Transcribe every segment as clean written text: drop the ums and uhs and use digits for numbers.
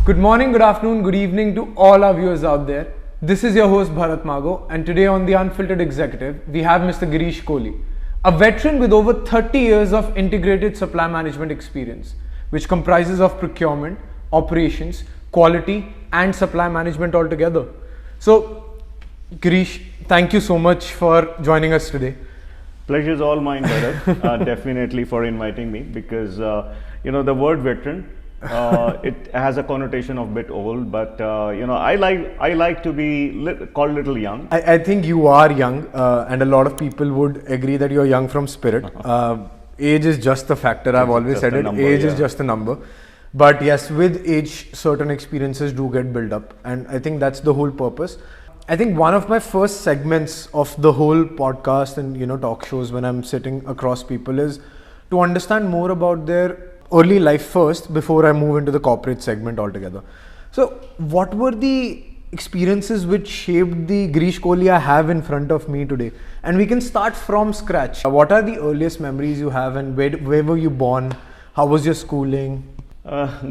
Good morning, good afternoon, good evening to all our viewers out there. This is your host Bharat Mago, and today on the Unfiltered Executive, we have Mr. Girish Kohli, a veteran with over 30 years of integrated supply management experience, which comprises of procurement, operations, quality, and supply management altogether. So, Girish, thank you so much for joining us today. Pleasure is all mine, Bharat. Definitely for inviting me because the word veteran it has a connotation of bit old, but I like to be called little young. I think you are young, and a lot of people would agree that you're young from spirit. Age is just a factor. I've always said it. Number, age is just a number. But yes, with age, certain experiences do get built up, and I think that's the whole purpose. I think one of my first segments of the whole podcast and talk shows when I'm sitting across people is to understand more about their early life first before I move into the corporate segment altogether. So what were the experiences which shaped the Girish Kohli I have in front of me today? And we can start from scratch. What are the earliest memories you have, and where were you born? How was your schooling?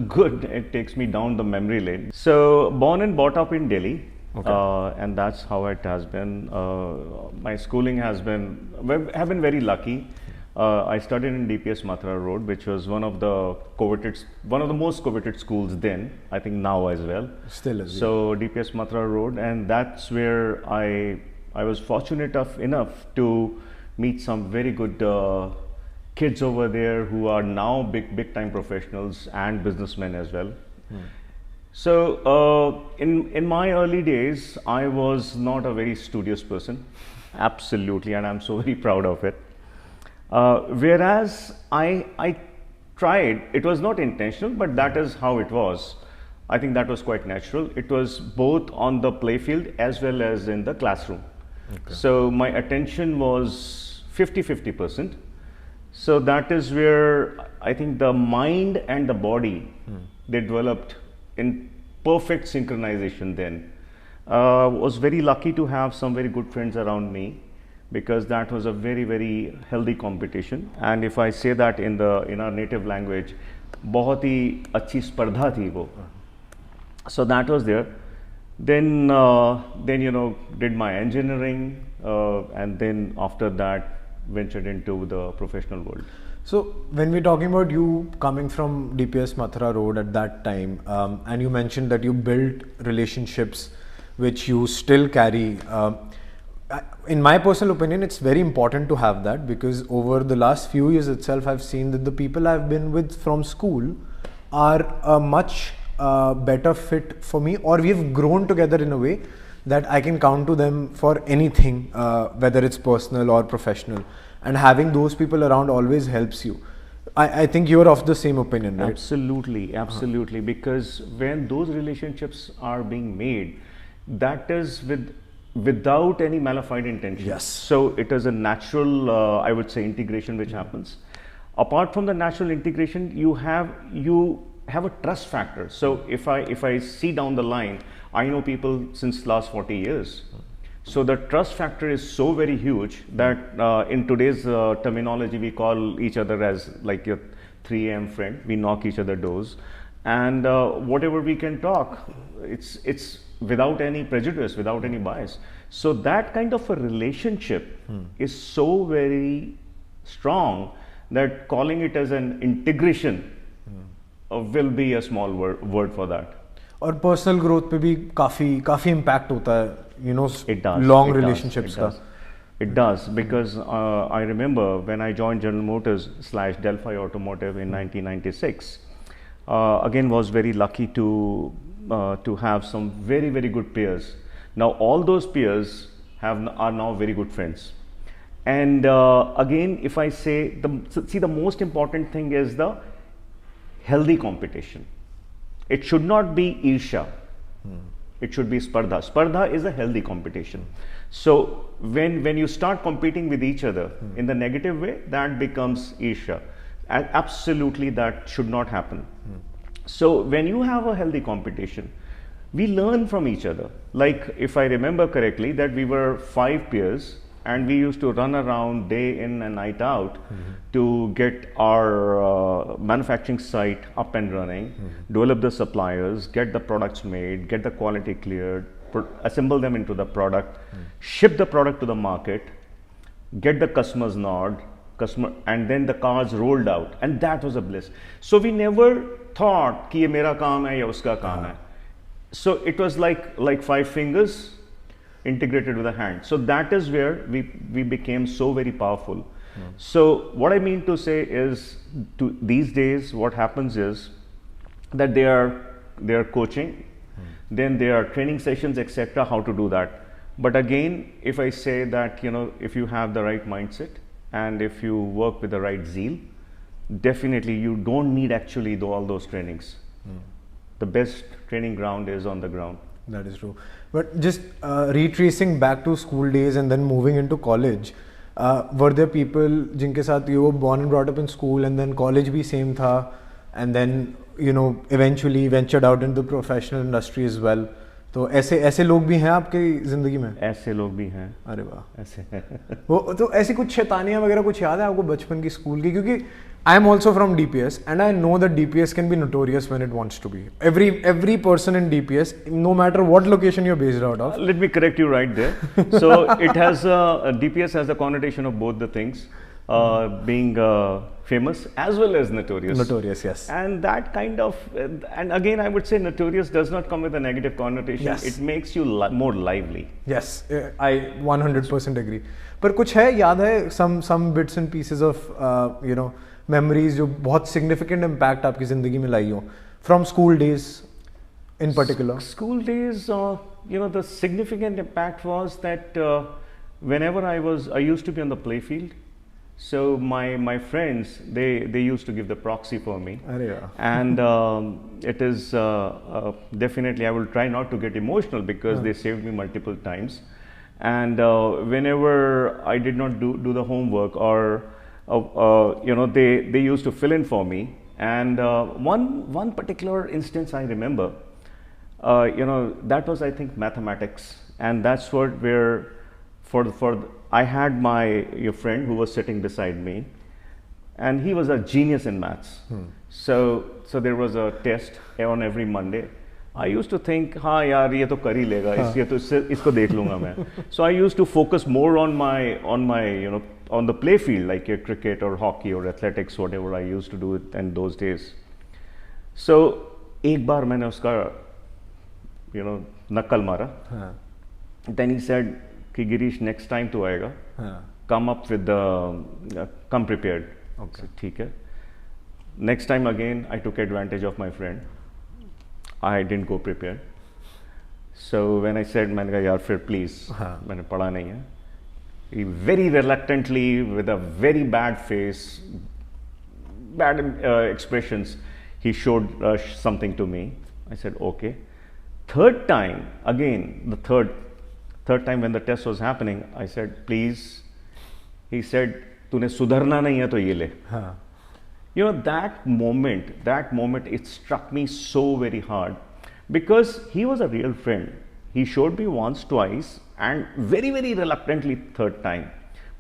Good. It takes me down the memory lane. So born and brought up in Delhi. Okay. And that's how it has been. My schooling have been very lucky. I studied in DPS Mathura Road, which was one of the most coveted schools then. I think now as well. Still is. So DPS Mathura Road, and that's where I was fortunate enough to meet some very good kids over there who are now big time professionals and businessmen as well. So in my early days, I was not a very studious person, absolutely, and I'm so very proud of it. Whereas I tried, it was not intentional, but that is how it was. I think that was quite natural. It was both on the playfield as well as in the classroom. Okay. So my attention was 50-50%. So that is where I think the mind and the body, they developed in perfect synchronization then. Was very lucky to have some very good friends around me, because that was a very healthy competition. And if I say that in our native language, बहुत ही अच्छी स्पर्धा थी वो. So that was there. Then did my engineering, and then after that ventured into the professional world. So when we're talking about you coming from DPS Mathura Road at that time, and you mentioned that you built relationships which you still carry. In my personal opinion, it's very important to have that, because over the last few years itself, I've seen that the people I've been with from school are a much better fit for me, or we've grown together in a way that I can count to them for anything, whether it's personal or professional. And having those people around always helps you. I think you're of the same opinion, right? Absolutely. Because when those relationships are being made, that is without any malified intention. Yes. So it is a natural, I would say, integration which happens. Apart from the natural integration, you have a trust factor. So if I see down the line, I know people since last 40 years. So the trust factor is so very huge that in today's terminology, we call each other as like your 3 a.m. friend. We knock each other doors, and whatever we can talk, it's without any prejudice, without any bias. So that kind of a relationship is so very strong that calling it as an integration will be a small word for that. और personal growth पे भी काफी impact होता है, it does, long relationships का. It does, because I remember when I joined General Motors / Delphi Automotive in 1996, again was very lucky to have some very good peers. Now all those peers are now very good friends. And again, if I say, the most important thing is the healthy competition. It should not be Irsha. It should be Spardha. Spardha is a healthy competition. So when you start competing with each other in the negative way, that becomes Irsha. Absolutely, that should not happen. So when you have a healthy competition, we learn from each other. Like if I remember correctly, that we were 5 peers and we used to run around day in and night out to get our manufacturing site up and running, develop the suppliers, get the products made, get the quality cleared, assemble them into the product, ship the product to the market, get the customer's nod, and then the cars rolled out, and that was a bliss. So we never thought कि ये मेरा काम है या उसका काम है. So it was like five fingers integrated with a hand. So that is where we became so very powerful. So what I mean to say is, these days what happens is that they are coaching, then there are training sessions, etc. How to do that. But again, if I say that, if you have the right mindset and if you work with the right zeal, definitely you don't need actually all those trainings. The best training ground is on the ground. That is true. But just retracing back to school days and then moving into college, were there people जिनके साथ you were born and brought up in school and then college भी same था, and then eventually ventured out into the professional industry as well? तो ऐसे लोग भी हैं आपकी जिंदगी में? ऐसे लोग भी हैं. अरे वाह, ऐसे वो तो ऐसी कुछ शैतानियाँ वगैरह कुछ याद है आपको बचपन की स्कूल की? क्योंकि I am also from DPS and I know that DPS can be notorious when it wants to be. Every person in DPS, no matter what location you're based out of. Let me correct you right there. So it has DPS has the connotation of both the things, being famous as well as notorious. Notorious, yes. And that kind of, and again I would say notorious does not come with a negative connotation. Yes. It makes you more lively. Yes, I 100% agree. पर कुछ है याद है some bits and pieces of memories जो बहुत significant impact आपकी ज़िंदगी में लाई हो from school days in particular? School days, the significant impact was that whenever I used to be on the play field, so my friends they used to give the proxy for me. And it is definitely, I will try not to get emotional because they saved me multiple times. And whenever I did not do the homework, or they used to fill in for me. And one particular instance I remember, that was, I think, mathematics, and that's where I had my friend who was sitting beside me, and he was a genius in maths. So there was a test on every Monday. I used to think, हाँ यार ये तो कर ही लेगा, इसको देख लूँगा मैं. So I used to focus more on my on the play field, like cricket or hockey or athletics, whatever I used to do it in those days. So एक बार मैंने उसका नक्कल मारा. Then he said कि Girish, next time तो आएगा, come prepared. Okay. So, ठीक है. Next time again I took advantage of my friend. I didn't go prepared. So when I said मैंने कहा यार फिर please मैंने पढ़ा नहीं है. He very reluctantly, with a very bad face, bad expressions, he showed something to me. I said okay. Third time, again, the third time when the test was happening, I said please. He said तूने सुधरना नहीं है तो ये ले. That moment, it struck me so very hard, because he was a real friend. He showed me once, twice, and very, very reluctantly third time.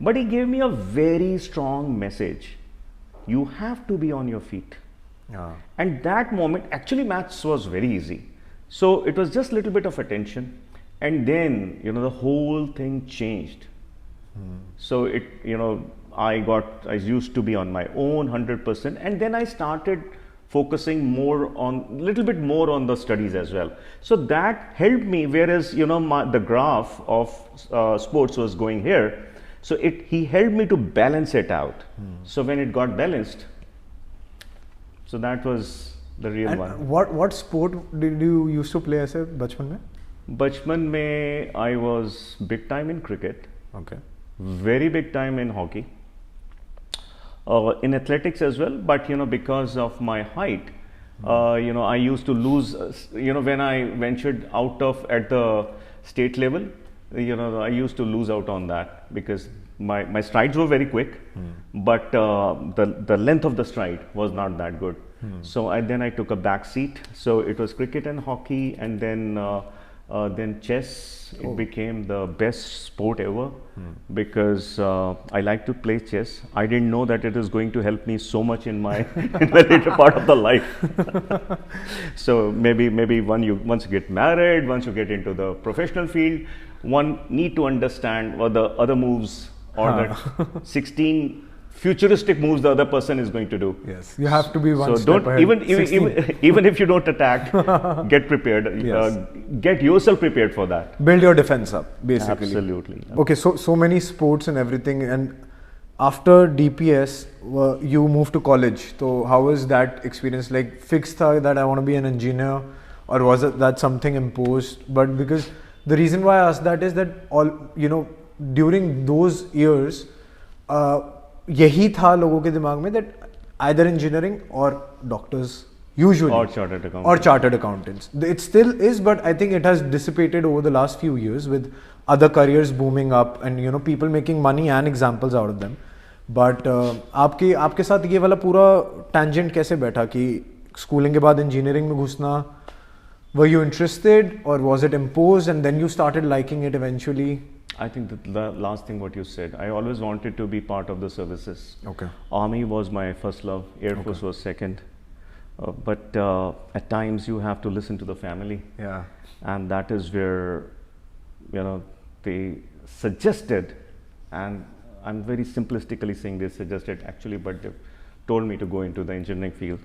But he gave me a very strong message. You have to be on your feet. And that moment, actually maths was very easy. So it was just a little bit of attention. And then, the whole thing changed. So I used to be on my own 100%. And then I started focusing little bit more on the studies as well. So that helped me, whereas the graph of sports was going here. So he helped me to balance it out. So when it got balanced, so that was the real one. What sport did you used to play as a bachpan mein? Bachpan mein I was big time in cricket. Okay. Very big time in hockey. In athletics as well, but because of my height, I used to lose. When I ventured out at the state level, I used to lose out on that because my strides were very quick, but the length of the stride was not that good. So then I took a back seat. So it was cricket and hockey, and then Then chess, it became the best sport ever because I like to play chess. I didn't know that it is going to help me so much in my in the later part of the life. So maybe once you get married, once you get into the professional field, one need to understand what the other moves or the 16 futuristic moves the other person is going to do. Yes, you have to be one so step don't ahead. even if you don't attack, get prepared. Yes. Get yourself prepared for that. Build your defense up, basically. Absolutely. Okay, so many sports and everything, and after DPS, you moved to college. So how was that experience? Like fixed tha that I want to be an engineer, or was it that something imposed? But because the reason why I asked that is that during those years, यही था लोगों के दिमाग में that either engineering or doctors usually or chartered accountants. It still is, but I think it has dissipated over the last few years with other careers booming up and people making money and examples out of them. But आपके साथ ये वाला पूरा tangent कैसे बैठा कि schooling के बाद engineering में घुसना? Were you interested or was it imposed and then you started liking it eventually? I think that the last thing what you said, I always wanted to be part of the services. Okay. Army was my first love, Air Force was second. But at times you have to listen to the family. Yeah. And that is where, they suggested, and I'm very simplistically saying they suggested actually, but they told me to go into the engineering field.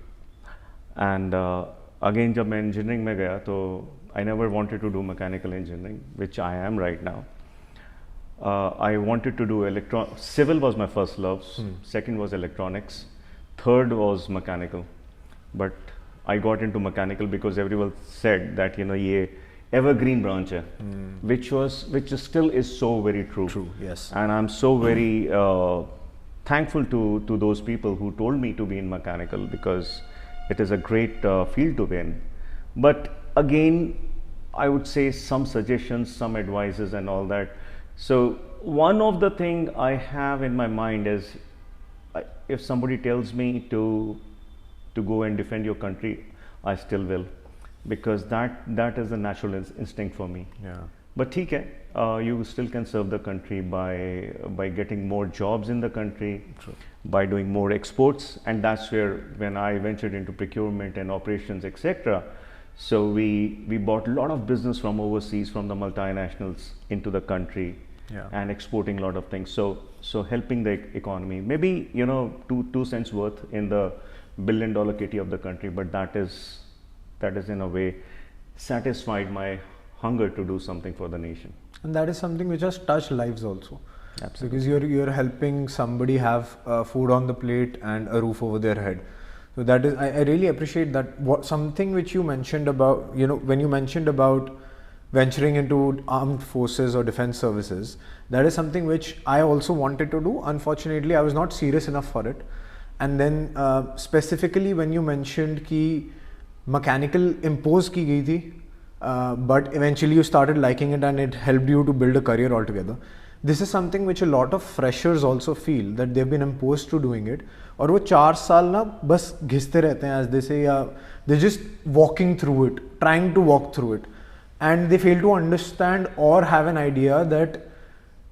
And again, जब मैं engineering में गया, तो I never wanted to do mechanical engineering, which I am right now. I wanted to do civil was my first love, second was electronics, third was mechanical. But I got into mechanical because everyone said that ये evergreen branch hai, which still is so very true. True, yes. And I'm so very thankful to those people who told me to be in mechanical because it is a great field to be in. But again, I would say some suggestions, some advices and all that. So one of the thing I have in my mind is if somebody tells me to go and defend your country, I still will, because that is a natural instinct for me. Yeah. But theek hai, you still can serve the country by getting more jobs in the country, True. by doing more exports, and that's where when I ventured into procurement and operations, etc. So we bought a lot of business from overseas, from the multinationals into the country. Yeah. And exporting a lot of things. So helping the economy, maybe 2 cents worth in the $1 billion kitty of the country, but that is in a way satisfied my hunger to do something for the nation. And that is something which has touched lives also. Absolutely. Because you're helping somebody have food on the plate and a roof over their head. So that is, I really appreciate that. Something which you mentioned about, when you mentioned about venturing into armed forces or defense services, that is something which I also wanted to do. Unfortunately, I was not serious enough for it. And then specifically when you mentioned कि mechanical impose की गई थी, but eventually you started liking it and it helped you to build a career altogether. This is something which a lot of freshers also feel, that they've been imposed to doing it. और वो 4 साल ना बस घिसते रहते हैं, as they say, या they're just walking through it, trying to walk through it. And they fail to understand or have an idea that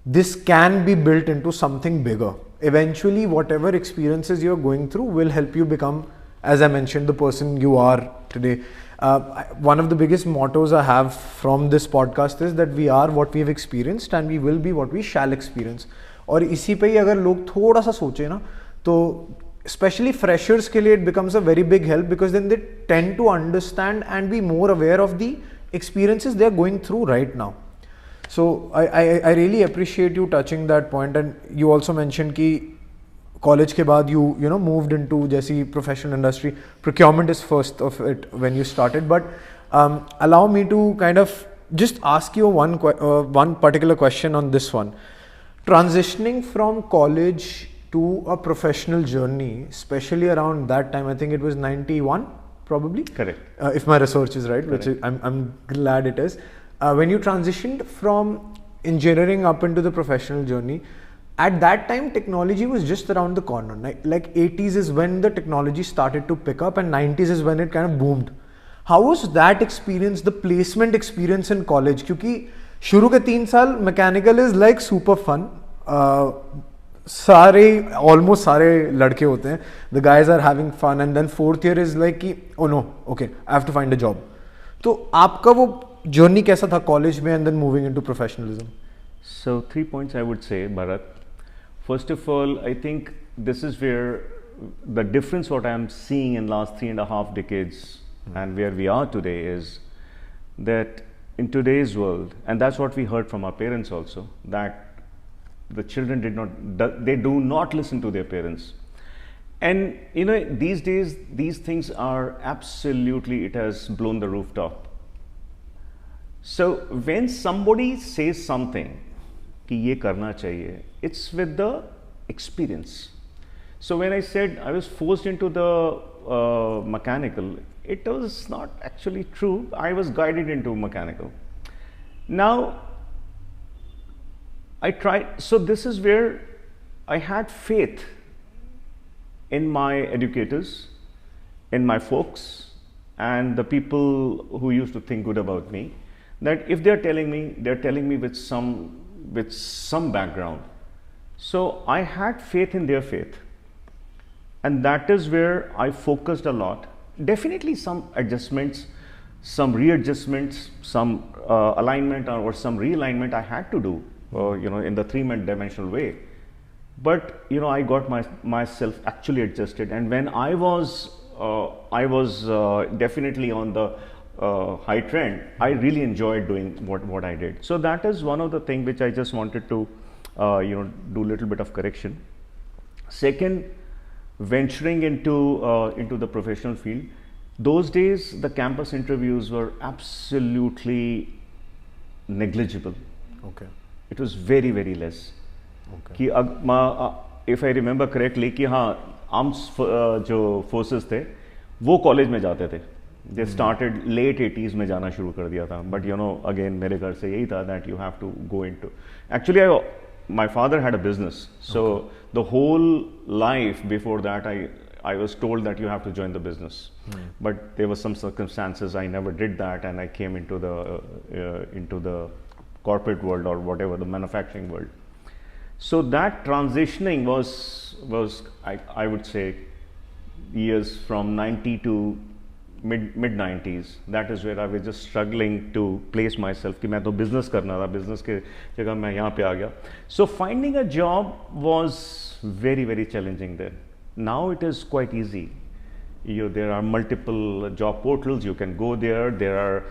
this can be built into something bigger. Eventually, whatever experiences you're going through will help you become, as I mentioned, the person you are today. One of the biggest mottos I have from this podcast is that we are what we've experienced and we will be what we shall experience. और इसी पे ही अगर लोग थोड़ा सा सोचे ना, तो especially freshers के लिए it becomes a very big help, because then they tend to understand and be more aware of the experiences they are going through right now. So I really appreciate you touching that point. And you also mentioned कि college के बाद you moved into जैसी professional industry. Procurement is first of it when you started, but allow me to kind of just ask you one particular question on this one. Transitioning from college to a professional journey, especially around that time, I think it was 91 probably. Correct. If my research is right, Correct. which I'm glad it is. When you transitioned from engineering up into the professional journey, at that time technology was just around the corner. Like 80s is when the technology started to pick up and 90s is when it kind of boomed. How was that experience, the placement experience in college? क्योंकि शुरू के 3 साल mechanical is like super fun, सारे almost सारे लड़के होते हैं, the guys are having fun, and then 4th year is like कि oh no okay I have to find a job. तो आपका वो जर्नी कैसा था कॉलेज में and then moving into professionalism? So 3 points I would say, Bharat. First of all, I think this is where the difference what I am seeing in last 3.5 decades and where we are today is that in today's world, and that's what we heard from our parents also, that the children they do not listen to their parents. And you know, these days these things are absolutely, it has blown the rooftop. So when somebody says something कि ये करना चाहिए, it's with the experience. So when I said I was forced into the mechanical, it was not actually true. I was guided into mechanical. Now I tried, so this is where I had faith in my educators, in my folks, and the people who used to think good about me, that if they're telling me with some background. So I had faith in their faith, and that is where I focused a lot. Definitely some adjustments, some readjustments, some alignment or some realignment I had to do, you know, in the 3-dimensional way. But you know, I got myself actually adjusted, and when I was definitely on the high trend, I really enjoyed doing what I did. So that is one of the things which I just wanted to you know, do a little bit of correction. Second, venturing into the professional field, those days the campus interviews were absolutely negligible. Okay. It was very very less. Okay. कि if I remember correctly कि हाँ, arms जो forces थे वो college में जाते थे. They started late 80s में जाना शुरू कर दिया था. But you know, again मेरे घर से यही था that you have to go into. Actually, my father had a business, so the whole life before that I was told that you have to join the business. But there were some circumstances I never did that, and I came into the corporate world or whatever, the manufacturing world. So that transitioning was I would say years from 90 to mid 90s. That is where I was just struggling to place myself कि मैं तो business करना था, business के जगह मैं यहाँ पे आ गया. So finding a job was very very challenging then. Now it is quite easy. There are multiple job portals, you can go there. There are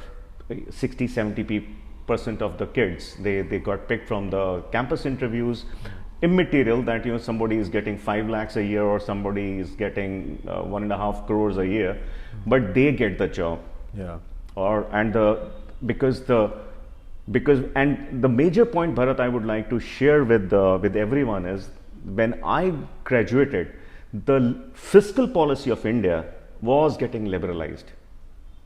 60-70% of the kids they got picked from the campus interviews. Immaterial that you know, somebody is getting 5 lakhs a year or somebody is getting 1.5 crores a year, but they get the job. Yeah. Because the major point, Bharat, I would like to share with everyone is when I graduated, the fiscal policy of India was getting liberalized.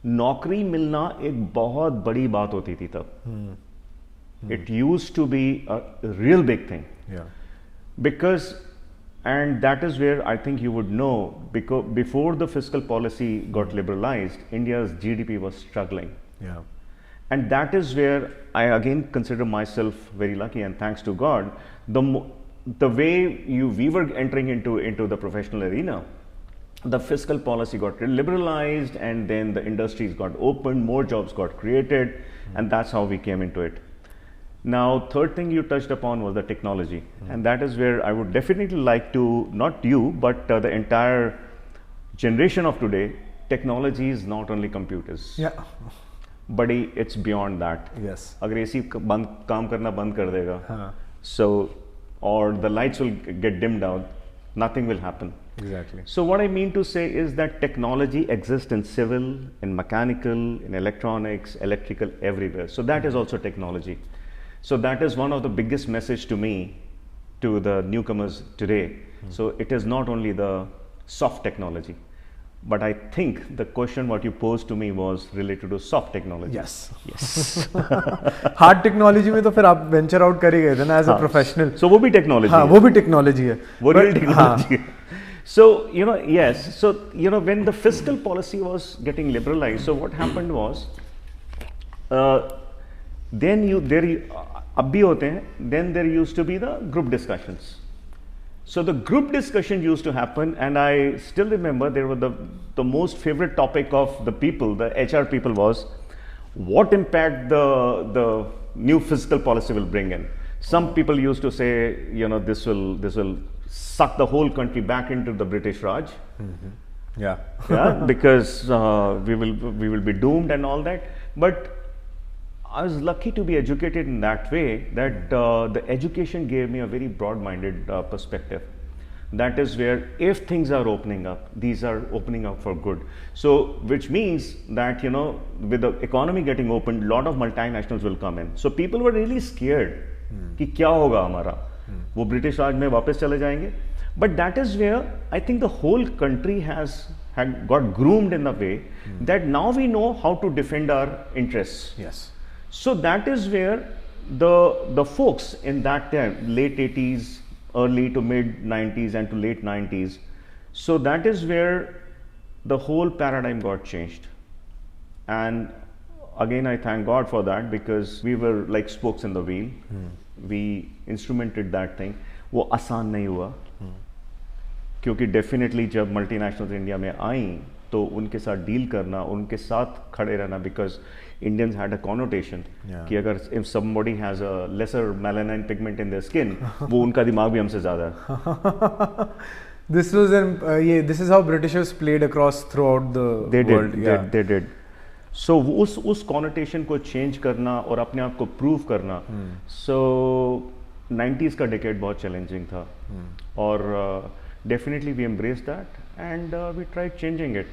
नौकरी मिलना एक बहुत बड़ी बात होती थी तब. It used to be a real big thing. Yeah. Because, and that is where I think you would know, because before the fiscal policy got liberalized, India's GDP was struggling. Yeah. And that is where I again consider myself very lucky, and thanks to God, the way we were entering into the professional arena, the fiscal policy got liberalized, and then the industries got opened, more jobs got created, and that's how we came into it. Now, third thing you touched upon was the technology, and that is where I would definitely like to, not you, but the entire generation of today, technology is not only computers. Yeah. But it's beyond that. Yes. अगर AC काम करना बंद कर देगा, हाँ. so or the lights will get dimmed out, nothing will happen. Exactly. So what I mean to say is that technology exists in civil, in mechanical, in electronics, electrical, everywhere. So that is also technology. So that is one of the biggest message to me, to the newcomers today. So it is not only the soft technology, but I think the question what you posed to me was related to soft technology. Yes. Yes. Hard technology में तो फिर आप venture out कर ही गए थे ना as a professional. So वो भी टेक्नोलॉजी हाँ, वो भी टेक्नोलॉजी है. वो रियल टेक्नोलॉजी है. So, yes. So, when the fiscal policy was getting liberalized, so what happened was, then there used to be the group discussions. So the group discussion used to happen, and I still remember there were the most favorite topic of the people, the HR people, was what impact the new fiscal policy will bring in. Some people used to say, this will suck the whole country back into the British Raj. Yeah. Yeah, because we will be doomed and all that. But I was lucky to be educated in that way, that the education gave me a very broad-minded perspective. That is where, if things are opening up, these are opening up for good. So, which means that, with the economy getting opened, a lot of multinationals will come in. So, people were really scared कि क्या होगा हमारा, वो British राज में वापस चले जाएंगे. But that is where I think the whole country had got groomed in a way that now we know how to defend our interests. Yes. So that is where the folks in that time, late 80s, early to mid 90s and to late 90s, so that is where the whole paradigm got changed. And again, I thank God for that, because we were like spokes in the wheel. We instrumented that thing. वो आसान नहीं हुआ, क्योंकि definitely जब multinationals India में आई तो उनके साथ डील करना, उनके साथ खड़े रहना, because Indians had a connotation कि अगर if somebody has a lesser melanin pigment in their skin, वो उनका दिमाग भी हमसे ज़्यादा है. This was this is how Britishers played across throughout the world. They did. So उस connotation को change करना और अपने आप को prove करना. So 90s का decade बहुत challenging था. और definitely we embraced that and we tried changing it.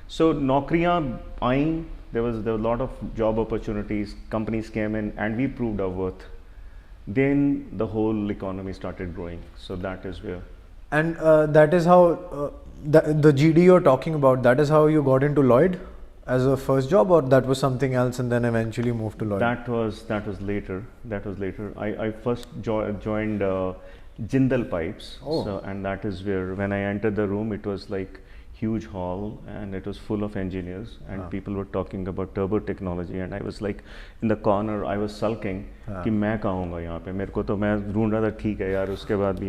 So नौकरियाँ आईं. There was a lot of job opportunities, companies came in, and we proved our worth. Then the whole economy started growing. So that is where. And that is how the GD you're talking about, that is how you got into Lloyd as a first job, or that was something else and then eventually moved to Lloyd? That was later. I first joined Jindal Pipes. Oh. So, and that is where, when I entered the room, it was like huge hall and it was full of engineers and people were talking about turbo technology, and I was like in the corner, I was sulking कि मैं कहाँ हूँगा यहाँ पे, मेरे को तो मैं ढूंढ रहा था, ठीक है यार. उसके बाद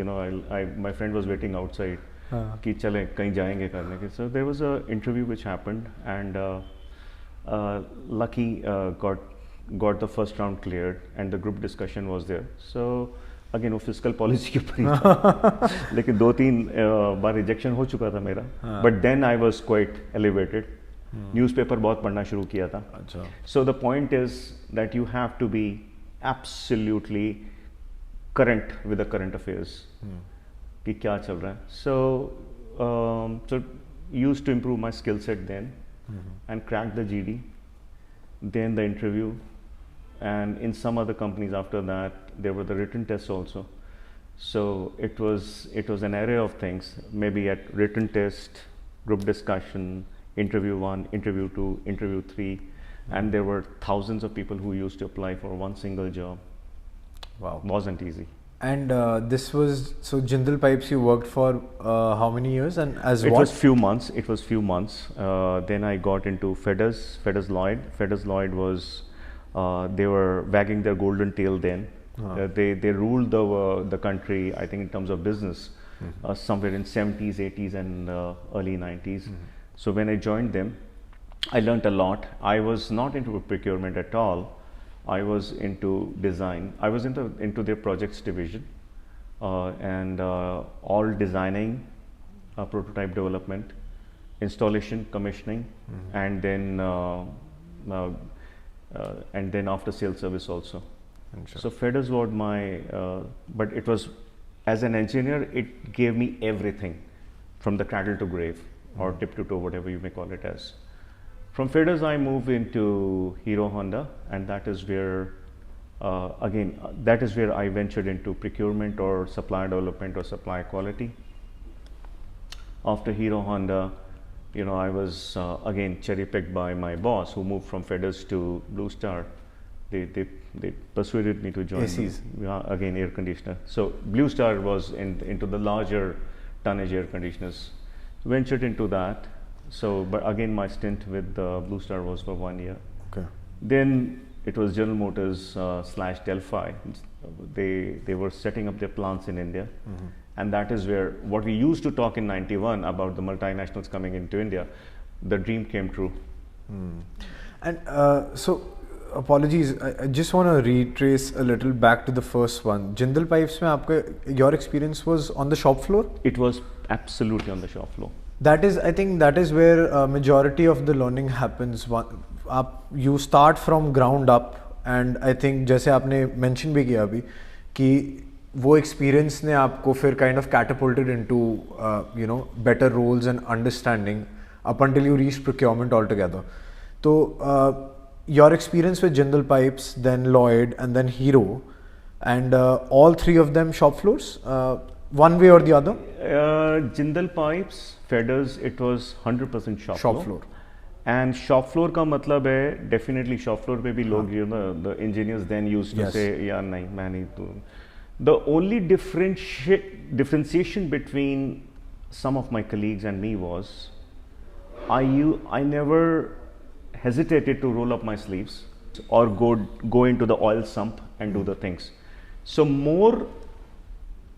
my friend was waiting outside कि चले कहीं जाएंगे करने के. So there was a interview which happened, and lucky got the first round cleared, and the group discussion was there. So again वो फिजिकल पॉलिसी के ऊपर ही था. लेकिन 2-3 बार रिजेक्शन हो चुका था मेरा, but then I was quite elevated. Newspaper बहुत पढ़ना शुरू किया था. So the point is that you have to be absolutely current with the current affairs कि क्या चल रहा है. So used to improve my skill set then and crack the GD, then the interview, and in some other companies after that there were the written tests also. So it was an array of things. Maybe at written test, group discussion, interview 1, interview 2, interview 3, and there were thousands of people who used to apply for one single job. Wow. Wasn't easy. And this was, so Jindal Pipes you worked for how many years, and as it what? It was few months. Then I got into Feders Lloyd. Feders Lloyd was they were wagging their golden tail then. They ruled the country, I think, in terms of business, somewhere in 70s, 80s, and early 90s. So when I joined them, I learnt a lot. I was not into procurement at all. I was into design. I was into their projects division, and all designing, prototype development, installation, commissioning, and then after sales service also. So Feders was my, but it was, as an engineer, it gave me everything from the cradle to grave, or tip to toe, whatever you may call it as. From Feders I moved into Hero Honda, and that is where, that is where I ventured into procurement or supply development or supply quality. After Hero Honda, I was again cherry picked by my boss, who moved from Feders to Blue Star. They persuaded me to join. ACs. Again, air conditioner. So Blue Star was into the larger tonnage air conditioners. Ventured into that. So, but again, my stint with Blue Star was for 1 year. Okay. Then it was General Motors slash Delphi. They were setting up their plants in India, and that is where what we used to talk in '91 about the multinationals coming into India, the dream came true. And so, apologies, I just want to retrace a little back to the first one. Jindal Pipes में आपका your experience was on the shop floor? It was absolutely on the shop floor. That is, I think that is where majority of the learning happens. You start from ground up, and I think जैसे आपने mention भी किया अभी कि वो experience ने आपको फिर kind of catapulted into you know, better roles and understanding up until you reach procurement altogether. So your experience with Jindal Pipes, then Lloyd, and then Hero, and all three of them shop floors, one way or the other? Jindal Pipes, Feathers, it was 100% shop floor. And shop floor का मतलब है definitely shop floor पे भी लोग you know the engineers then used to say यार नहीं मैं नहीं दूँ. The only differentiation between some of my colleagues and me was I never hesitated to roll up my sleeves or go into the oil sump and do the things. So more,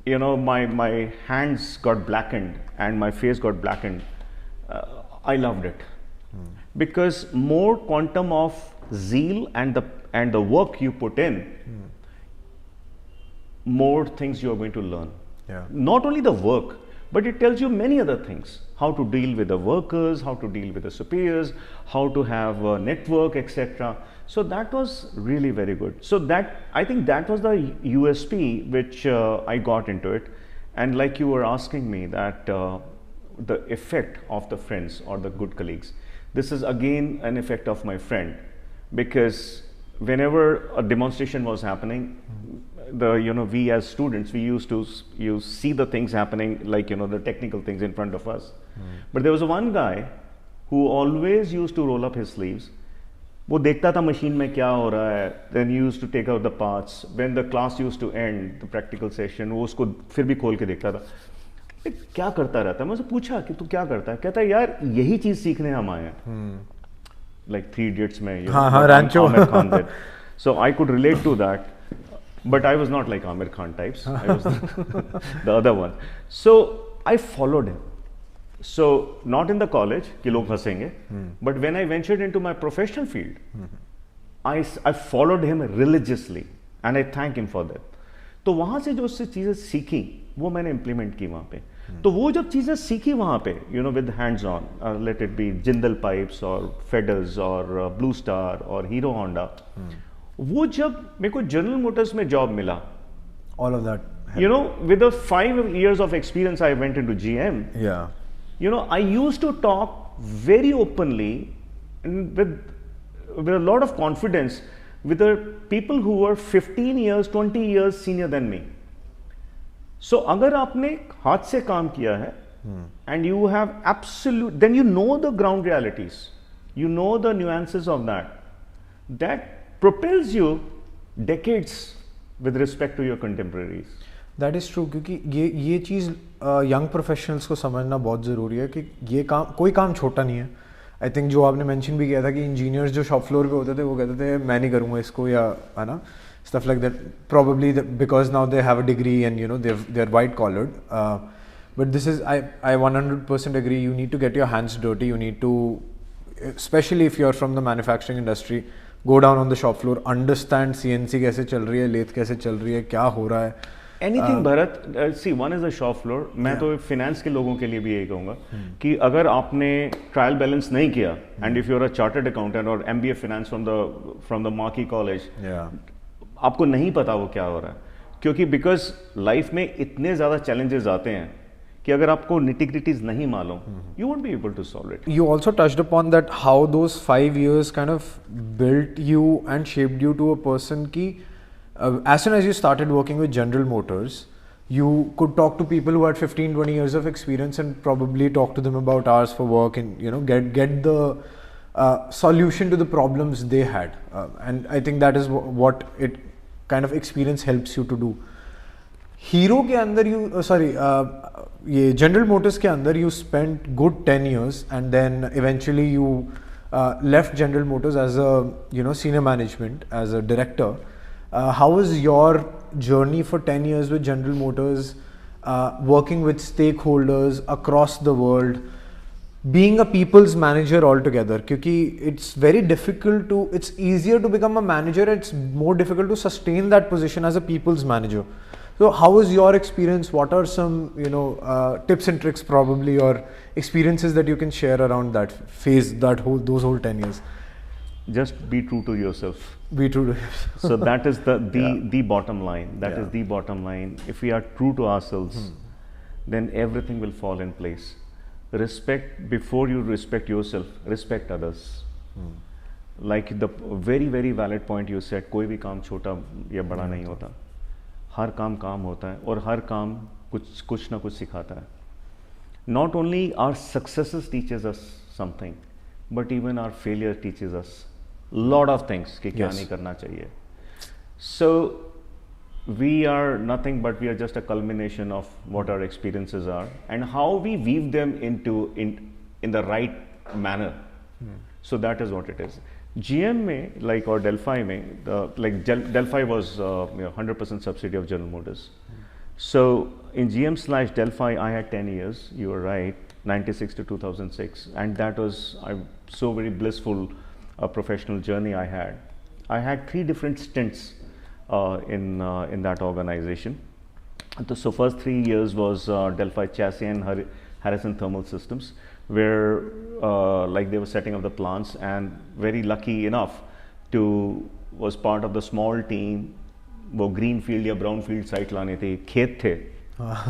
you know, my hands got blackened and my face got blackened. I loved it because more quantum of zeal and the work you put in, more things you are going to learn. Yeah. Not only the work, but it tells you many other things. How to deal with the workers, how to deal with the superiors, how to have a network, etc. So that was really very good. So that, I think that was the USP which I got into it. And like you were asking me that the effect of the friends or the good colleagues, this is again an effect of my friend, because whenever a demonstration was happening, we as students, we used to see the things happening, like the technical things in front of us. But there was one guy who always used to roll up his sleeves. वो देखता था machine में क्या हो रहा है. Then he used to take out the parts. When the class used to end, the practical session, वो उसको फिर भी खोल के देखता था. क्या करता रहता है? मैं उससे पूछा कि तू क्या करता है? कहता है यार यही चीज सीखने हम आए हैं. Like 3 Idiots में, Amir Khan did. So I could relate to that. But I was not like Amir Khan types. I was the other one. So I followed him. So not in the college, कि लोग हंसेंगे, but when I ventured into my professional field, I followed him religiously, and I thank him for that. तो वहाँ से जो उससे चीज़ें सीखी, वो मैंने implement की वहाँ पे. तो वो जब चीज़ें सीखी वहाँ पे, with hands on, let it be Jindal Pipes or Feathers or Blue Star or Hero Honda. वो जब मेरे को जनरल मोटर्स में जॉब मिला, all of that, with the 5 years of experience I went into GM. Yeah. I used to talk very openly and with a lot of confidence with the people who were 15 years, 20 years senior than me. So अगर आपने हाथ से काम किया है, and you have then you know the ground realities, you know the nuances of that propels you decades with respect to your contemporaries. That is true, क्योंकि ये चीज़ young professionals को समझना बहुत ज़रूरी है कि ये कोई काम छोटा नहीं है. आई थिंक जो आपने मेंशन भी किया था कि इंजीनियर्स जो शॉप फ्लोर पे होते थे वो कहते थे मैं नहीं करूँगा इसको, या है ना, stuff like that, probably because now they have a degree and they're white collared, but this is I 100% agree. You need to get your hands dirty. You need to, especially if you're from the manufacturing industry, go down on the shop floor, understand CNC कैसे चल रही है, lathe कैसे चल रही है, क्या हो रहा है. Anything Bharat, see, one is the shop floor. मैं तो finance के लोगों के लिए भी यही कहूँगा कि अगर आपने trial balance नहीं किया, and if you're a chartered accountant or MBA finance from the marquee college, आपको नहीं पता वो क्या हो रहा है, क्योंकि because life में इतने ज़्यादा challenges आते हैं कि अगर आपको nitty-gritties नहीं मालूम, you won't be able to solve it. You also touched upon that how those 5 years kind of built you and shaped you to a person ki as soon as you started working with General Motors, you could talk to people who had 15-20 years of experience and probably talk to them about hours for work and get the solution to the problems they had, and I think that is what it kind of experience helps you to do. Hero के अंदर you sorry ये general Motors के अंदर you spent good 10 years and then eventually you left General Motors as a senior management as a director. How was your journey for 10 years with General Motors, working with stakeholders across the world, being a people's manager altogether? Because it's very difficult to, it's easier to become a manager, it's more difficult to sustain that position as a people's manager. So how was your experience? What are some tips and tricks probably, or experiences that you can share around that phase, those whole 10 years? Just be true to yourself. Be true to yourself. So that is the bottom line. That is the bottom line. If we are true to ourselves, then everything will fall in place. Respect, before you respect yourself, respect others. Like the very very valid point you said, कोई भी काम छोटा या बड़ा नहीं होता, हर काम काम होता है और हर काम कुछ ना कुछ सिखाता है. Not only our successes teaches us something, but even our failure teaches us lot of things कि क्या नहीं करना चाहिए. So we are nothing but we are just a culmination of what our experiences are and how we weave them in the right manner. So that is what it is. GM में, like, or Delphi में, Delphi was 100% subsidiary of General Motors. So in GM/Delphi I had 10 years, you were right, 96 to 2006, and that was so very blissful professional journey I had. I had 3 different stints in that organization. So first 3 years was Delphi Chassis and Harrison Thermal Systems, where like they were setting up the plants, and very lucky enough to was part of the small team. वो green field या brown field site लाने थे, खेत थे,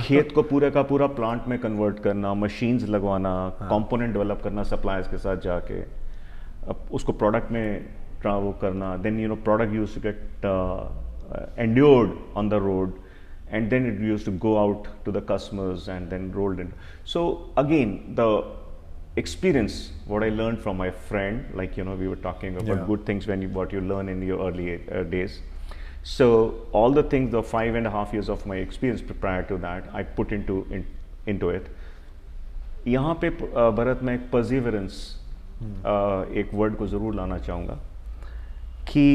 खेत को पूरे का पूरा प्लांट में कन्वर्ट करना, मशीन्स लगवाना, कंपोनेंट डेवलप करना सप्लायर्स के साथ जाके, अब उसको प्रोडक्ट में ट्रांसफर करना, then product used to get endured on the road, and then it used to go out to the customers and then rolled in. So again, the experience, what I learned from my friend, like we were talking about good things what you learn in your early days. So all the things, the 5.5 years of my experience prior to that, I put into it. यहाँ पे भरत में एक perseverance एक word को ज़रूर लाना चाहूँगा कि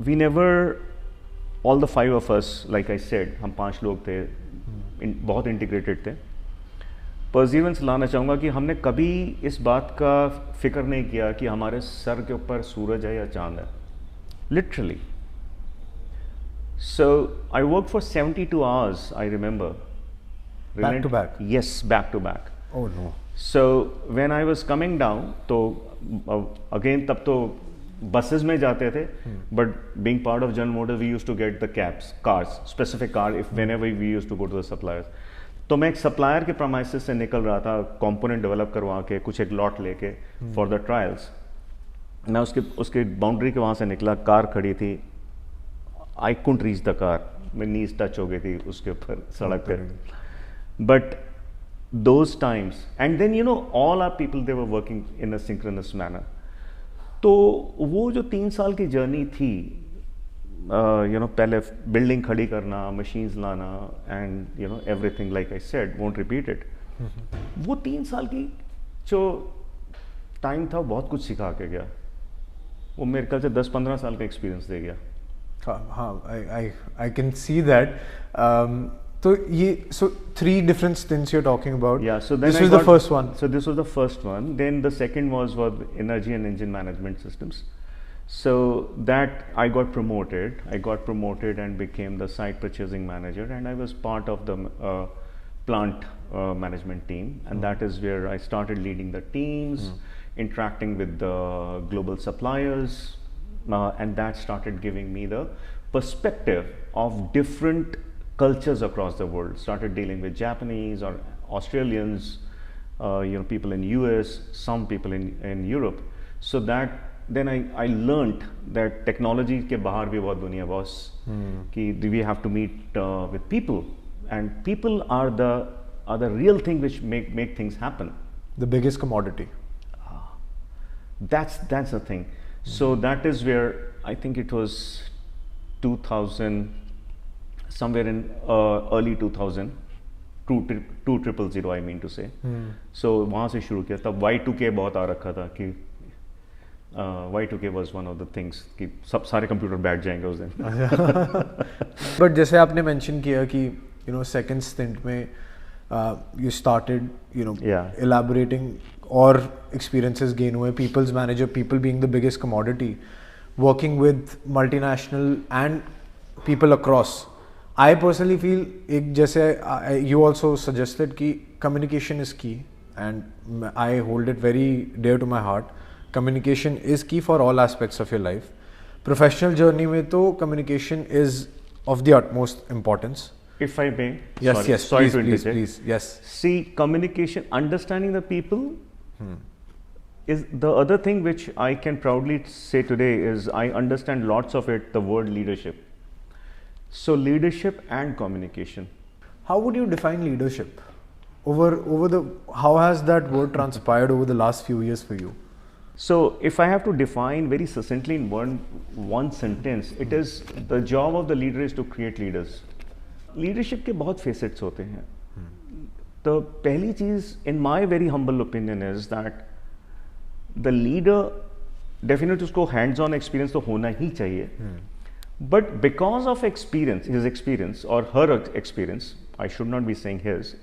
we never, all the 5 of us, like I said, हम 5 लोग थे, बहुत integrated थे. Perseverance लाना चाहूँगा कि हमने कभी इस बात का फिक्र नहीं किया कि हमारे सर के ऊपर सूरज है या चाँद है. Literally. So I worked for 72 hours, I remember. Back to back? Yes, back to back. Oh no. So when I was coming down, तो again तब तो buses में जाते थे, but being part of General Motors, we used to get the cars, specific car, if whenever we used to go to the suppliers. तो मैं एक supplier के premises से निकल रहा था, component develop करवा के, कुछ एक lot लेके for the trials. मैं उसके boundary के वहाँ से निकला, कार खड़ी थी, I couldn't reach the car, my knees touch हो गई थी उसके ऊपर सड़क पे. But those times, and then all our people, they were working in a synchronous manner. तो वो जो 3 साल की जर्नी थी, पहले बिल्डिंग खड़ी करना, मशीन्स लाना, and everything, like I said, won't repeat it. वो 3 साल की जो टाइम था, बहुत कुछ सिखा के गया. वो मेरे ख्याल से 10-15 साल का एक्सपीरियंस दे गया. हाँ, I can see that. So 3 different stints you're talking about. Yeah, so then this was the first one. So this was the first one. Then the second was energy and engine management systems. So that I got promoted. And became the site purchasing manager, and I was part of the plant management team, and that is where I started leading the teams, interacting with the global suppliers, and that started giving me the perspective of different cultures across the world. Started dealing with Japanese or Australians, people in US, some people in Europe. So that then I learned that technology के बाहर भी बहुत दुनिया boss, कि we have to meet with people, and people are the real thing which make things happen. The biggest commodity. That's the thing. So that is where I think it was 2000. somewhere in early 2000, 2000 I mean to say. So वहाँ से शुरू किया, तब Y2K बहुत आ रखा था कि Y2K was one of the things कि सब सारे कंप्यूटर बैठ जाएंगे उस दिन. बट जैसे आपने मेंशन किया कि सेकंड स्टिंट में you started elaborating और experiences gain हुए, people's manager, people being the biggest commodity, working with multinational and people across. I personally feel एक जैसे you also suggested कि communication is key and I hold it very dear to my heart. Communication is key for all aspects of your life. Professional journey में तो communication is of the utmost importance. If I may, yes, sorry please, to interject. please, yes. See, communication, understanding the people is the other thing which I can proudly say today is I understand lots of it, the word leadership. So leadership and communication. How would you define leadership? How has that word transpired over the last few years for you? So if I have to define very succinctly in one sentence, it is the job of the leader is to create leaders. Leadership के बहुत facets होते हैं. तो पहली चीज़ in my very humble opinion is that the leader definitely उसको hands on experience तो होना ही चाहिए, but because of experience, his experience और her experience, I should not be saying his,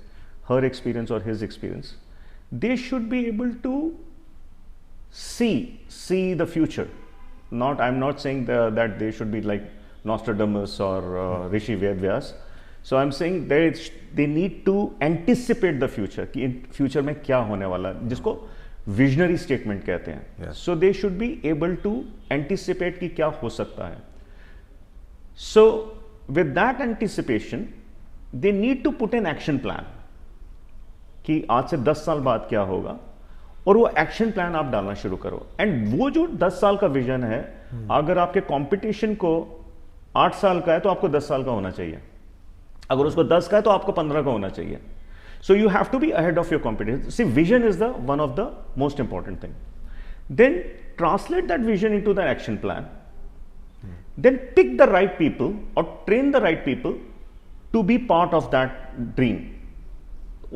her experience और his experience, they should be able to see the future. I'm not saying that they should be like Nostradamus or Rishi Vedyas. So I'm saying they need to anticipate the future कि future में क्या होने वाला है, जिसको visionary statement कहते हैं. Yes. So they should be able to anticipate कि क्या हो सकता है. So with that anticipation, they need to put an action plan कि आज से 10 साल बाद क्या होगा, और वो एक्शन प्लान आप डालना शुरू करो. एंड वो जो 10 साल का विजन है, अगर आपके कंपटीशन को 8 साल का है तो आपको 10 साल का होना चाहिए, अगर उसको 10 का है तो आपको 15 का होना चाहिए. So you have to be ahead of your competition. See, vision is the one of the most important thing. Then translate that vision into the action plan. Then pick the right people और train the right people to be part of that dream.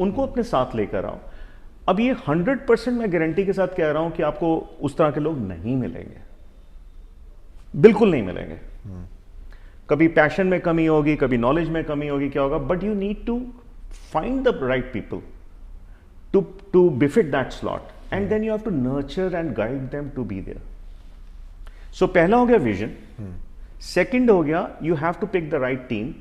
उनको अपने साथ लेकर आओ. अब ये 100% मैं guarantee के साथ कह रहा हूं कि आपको उस तरह के लोग नहीं मिलेंगे, बिल्कुल नहीं मिलेंगे. कभी पैशन में कमी होगी, कभी नॉलेज में कमी होगी, क्या होगा, but you need to find the right people to befit that slot, and then you have to nurture and guide them to be there. So पहला हो गया विजन. सेकंड हो गया, you have to pick the right team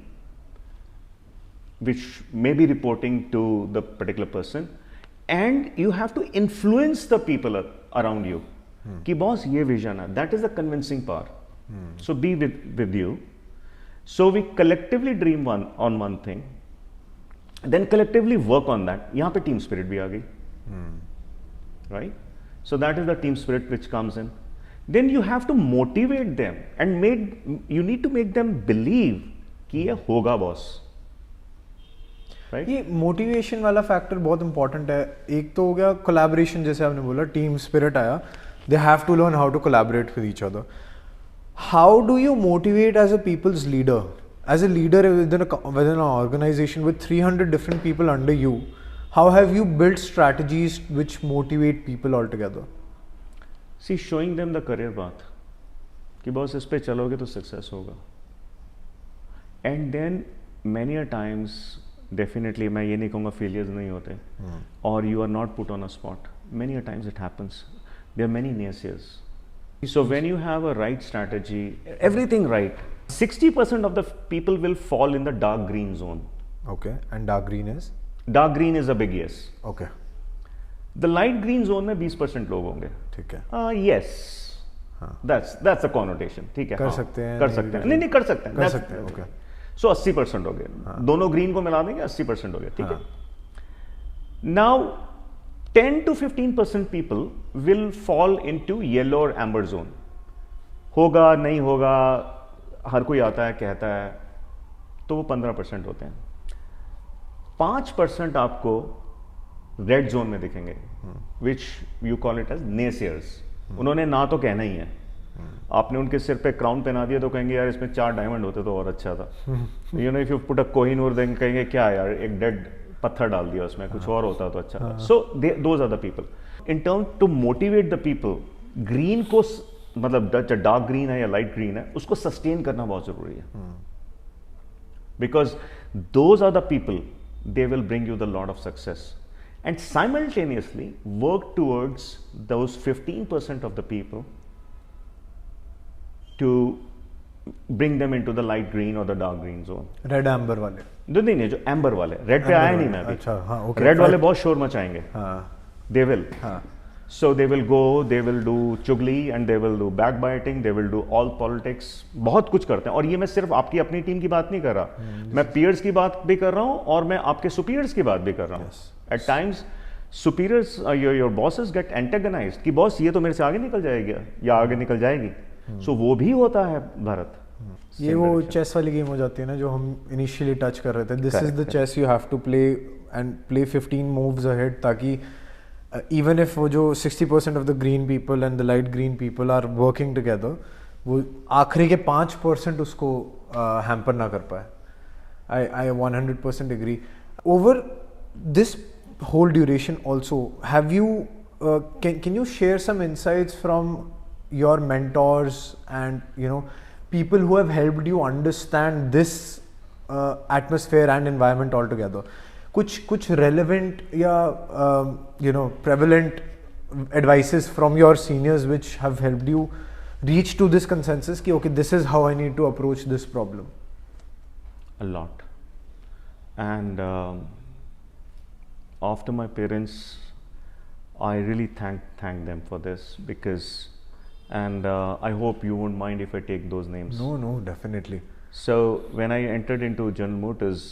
which may be reporting to the particular person, and you have to influence the people around you कि boss ये vision है. That is the convincing power. So be with you. So we collectively dream on one thing, then collectively work on that. यहाँ पे team spirit भी आ गई, right? So that is the team spirit which comes in. Then you have to motivate them and you need to make them believe कि ये होगा boss. Right? ये motivation वाला factor बहुत इंपॉर्टेंट है. एक तो हो गया कोलैबोरेशन, जैसे आपने बोला टीम स्पिरिट आया, they have to learn how to collaborate with each other. How do you motivate as a people's leader? As a leader within an organization with 300 different people under you, how have you built strategies which motivate people altogether? See, showing them the career path. कि boss इस पे चलोगे तो success होगा. And then many a times, definitely मैं ये नहीं कहूँगा failures नहीं होते, or you are not put on a spot. Many a times it happens. There are many naysayers. So when you have a right strategy, everything right, 60% of the people will fall in the dark green zone. Okay, and dark green is? Dark green is a big yes. Okay. The light green zone में 20% लोग होंगे. ठीक है. Yes. That's a connotation. ठीक है. कर सकते हैं. कर सकते हैं. नहीं कर सकते हैं. कर सकते हैं. Okay. So 80% हो गए. दोनों green को मिला देंगे, 80% हो गए. ठीक है. Now 10 to 15% people will fall into yellow or amber zone. होगा नहीं होगा, हर कोई आता है कहता है, तो वो 15% होते हैं. 5% आपको रेड जोन में दिखेंगे, which you call it as naysayers. उन्होंने ना तो कहना ही है, आपने उनके सिर पे क्राउन पहना दिया तो कहेंगे यार इसमें 4 डायमंड होते तो और अच्छा था. You know, if you put a Kohinoor then कहेंगे क्या यार एक डेड पत्थर डाल दिया उसमें, कुछ और होता तो अच्छा था. So those are the people. In term to motivate the people, green को मतलब डार्क ग्रीन है या लाइट ग्रीन है उसको सस्टेन करना बहुत जरूरी है. Because those are the people, they will bring you the lot of success, and simultaneously work towards those 15% of the people to bring them into the light green or the dark green zone. Red amber वाले नहीं, जो amber वाले, red पे आया नहीं मैं अभी. अच्छा, हाँ, ओके. रेड वाले बहुत शोर मचाएंगे. हाँ, they will. हाँ. So they will go, they will do chugli and they will do backbiting, they will do all politics. बहुत कुछ करते हैं. और ये मैं सिर्फ आपकी अपनी टीम की बात नहीं कर रहा, मैं peers की बात भी कर रहा हूँ और मैं आपके superiors की बात भी कर रहा हूँ. At times superiors, your bosses get antagonized कि बॉस ये तो मेरे से आगे निकल जाएगी या आगे निकल जाएगी. So वो भी होता है भारत. ये वो चेस वाली गेम हो जाती है ना जो हम इनिशियली टच कर रहे थे. This is the chess you have to play and play 15 moves ahead, ताकि even if वो जो 60% of the green people and the light green people are working together, वो आखिरी के 5% उसको hamper ना कर पाए. I 100% agree. Over this whole duration also, have you can you share some insights from your mentors and people who have helped you understand this atmosphere and environment altogether? कुछ relevant या prevalent advices from your seniors which have helped you reach to this consensus कि okay, this is how I need to approach this problem? A lot. And after my parents, I really thank them for this, because and I hope you won't mind if I take those names. No, definitely. So when I entered into General Motors,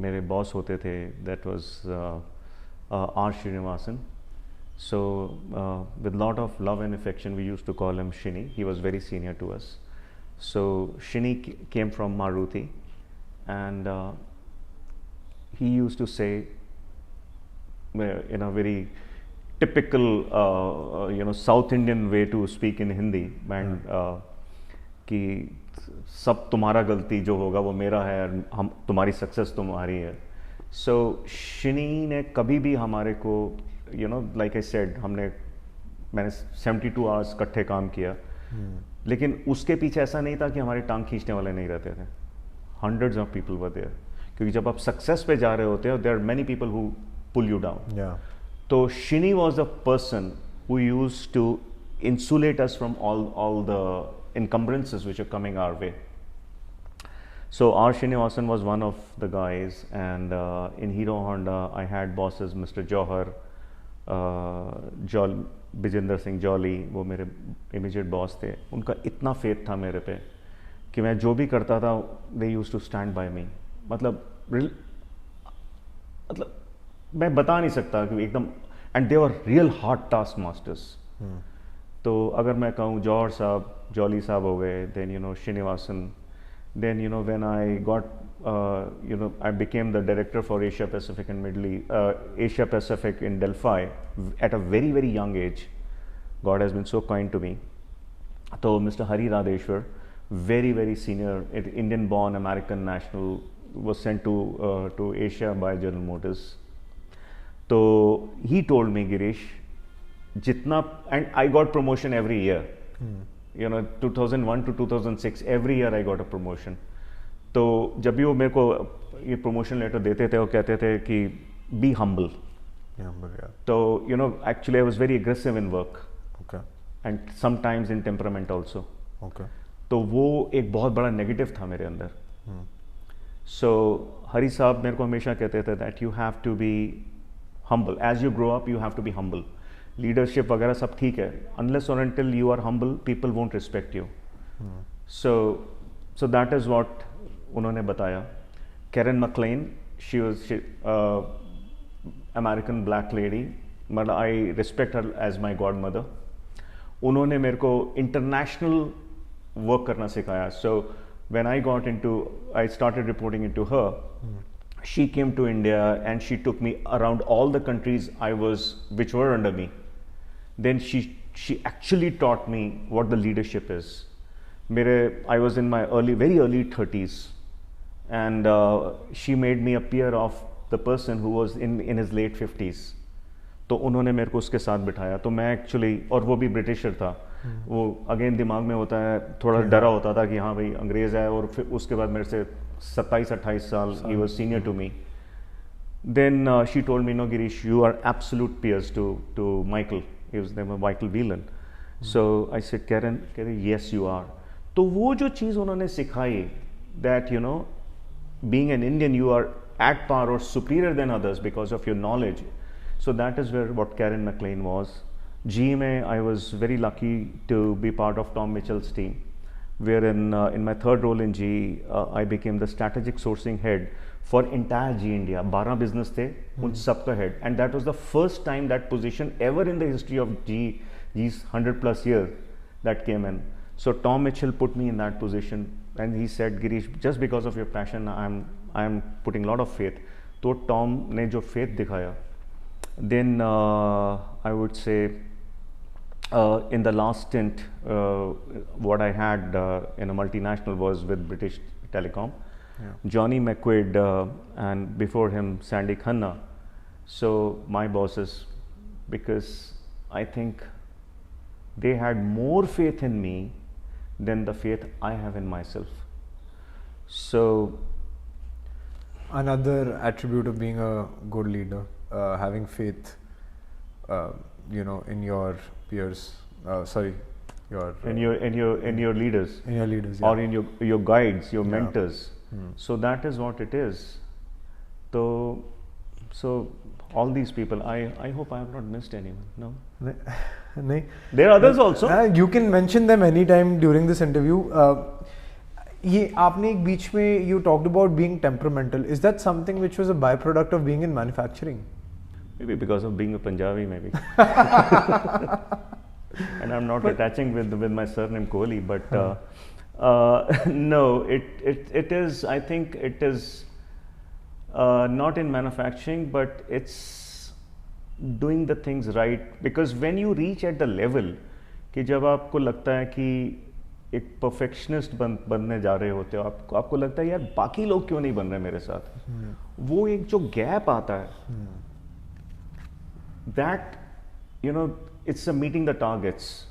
मेरे boss होते थे, that was R. Srinivasan. So with lot of love and affection, we used to call him Shini. He was very senior to us. So Shini came from Maruti, and he used to say, in a very typical South Indian way to speak in Hindi, and कि सब तुम्हारा गलती जो होगा वो मेरा है, हम तुम्हारी सक्सेस तुम्हारी है. सो शिनी ने कभी भी हमारे को लाइक आई सेड, मैंने 72 आवर्स इकट्ठे काम किया, लेकिन उसके पीछे ऐसा नहीं था कि हमारी टांग खींचने वाले नहीं रहते थे. Hundreds of people were there, क्योंकि जब आप सक्सेस पे जा रहे होते हो, there are many people who pull you down. तो Shini was the person who used to insulate us from all the encumbrances which are coming our way. So R. Srinivasan was one of the guys, and in Hero Honda I had bosses Mr. Johar, Bijinder Singh Jolly, वो मेरे immediate boss थे. उनका इतना faith था मेरे पे कि मैं जो भी करता था, they used to stand by me. मतलब मैं बता नहीं सकता कि एकदम, and they were real hard task masters. तो अगर मैं कहूँ जौहर साहब, जॉली साहब हो गए, then Srinivasan, then when I got I became the director for Asia Pacific and Asia Pacific in Delphi at a very very young age. God has been so kind to me. So Mr. Hari Radeshwar, very very senior Indian born American national, was sent to Asia by General Motors. So he told me, Girish, and I got promotion every year. 2001 to 2006, every year I got a promotion. तो जब भी वो मेरे को ये promotion letter देते थे, वो कहते थे कि be humble. तो actually I was very aggressive in work. Okay. And sometimes in temperament also. Okay. तो वो एक बहुत बड़ा negative था मेरे अंदर. So हरी साहब मेरे को हमेशा कहते थे that you have to be humble. As you grow up, you have to be humble. Leadership वगैरह सब ठीक है. Unless or until you are humble, people won't respect you. So that is what उन्होंने बताया. Karen McLean, she was American black lady, but I respect her as my godmother. उन्होंने मेरे को international work करना सिखाया. So when I started reporting into her, she came to India and she took me around all the countries which were under me. Then she she actually taught me what the leadership is. I was in my very early 30s, and she made me a peer of the person who was in his late 50s. तो उन्होंने मेरे को उसके साथ बिठाया, तो मैं actually, और वो भी ब्रिटिशर था, वो अगेन दिमाग में होता है, थोड़ा डरा होता था कि हाँ भाई अंग्रेज़ है, और फिर उसके बाद मेरे से 27-28 साल, he was senior to me. Then she told me, no, Girish, you are absolute peers to Michael. He was named Michael Whelan. So I said, Karen, yes, you are. तो वो जो चीज़ उन्होंने सिखाई, that you know, being an Indian, you are at par or superior than others because of your knowledge. So that is where what Karen McLean was. GE में I was very lucky to be part of Tom Mitchell's team, wherein in my third role in GE, I became the strategic sourcing head for entire GE India. 12 business थे, उन सब का head, and that was the first time that position ever in the history of GE's 100+ years that came in. So Tom Mitchell put me in that position, and he said, Girish, just because of your passion, I'm putting a lot of faith. तो Tom ने जो faith दिखाया, then I would say in the last stint, what I had in a multinational was with British Telecom. Yeah. Johnny McQuaid and before him Sandy Khanna. So my bosses, because I think they had more faith in me than the faith I have in myself. So another attribute of being a good leader, having faith, in your peers. In your leaders. In your leaders, yeah. Or in your guides, your mentors. So that is what it is. So all these people, I hope I have not missed anyone. No. There are others also. You can mention them anytime during this interview. ये आपने एक बीच में you talked about being temperamental. Is that something which was a byproduct of being in manufacturing? Maybe because of being a Punjabi, maybe. And I'm not attaching with my surname Kohli, but no, it is. I think it is not in manufacturing, but it's doing the things right. Because when you reach at the level कि जब आपको लगता है कि एक perfectionist बनने जा रहे होते हो, आपको लगता है यार बाकी लोग क्यों नहीं बन रहे मेरे साथ, वो एक जो गैप आता है, that it's a meeting the targets,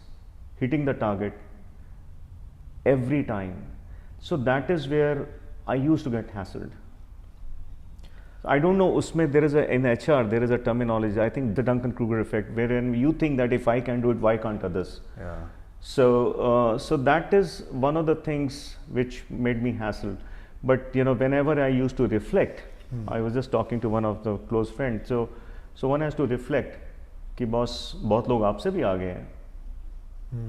hitting the target every time. So that is where I used to get hassled. I don't know, usme there is in HR there is a terminology, I think the Duncan-Kruger effect, wherein you think that if I can do it, why can't others? Yeah. So that is one of the things which made me hassled. But whenever I used to reflect, I was just talking to one of the close friends. So one has to reflect कि boss बहुत लोग आपसे भी आगे हैं.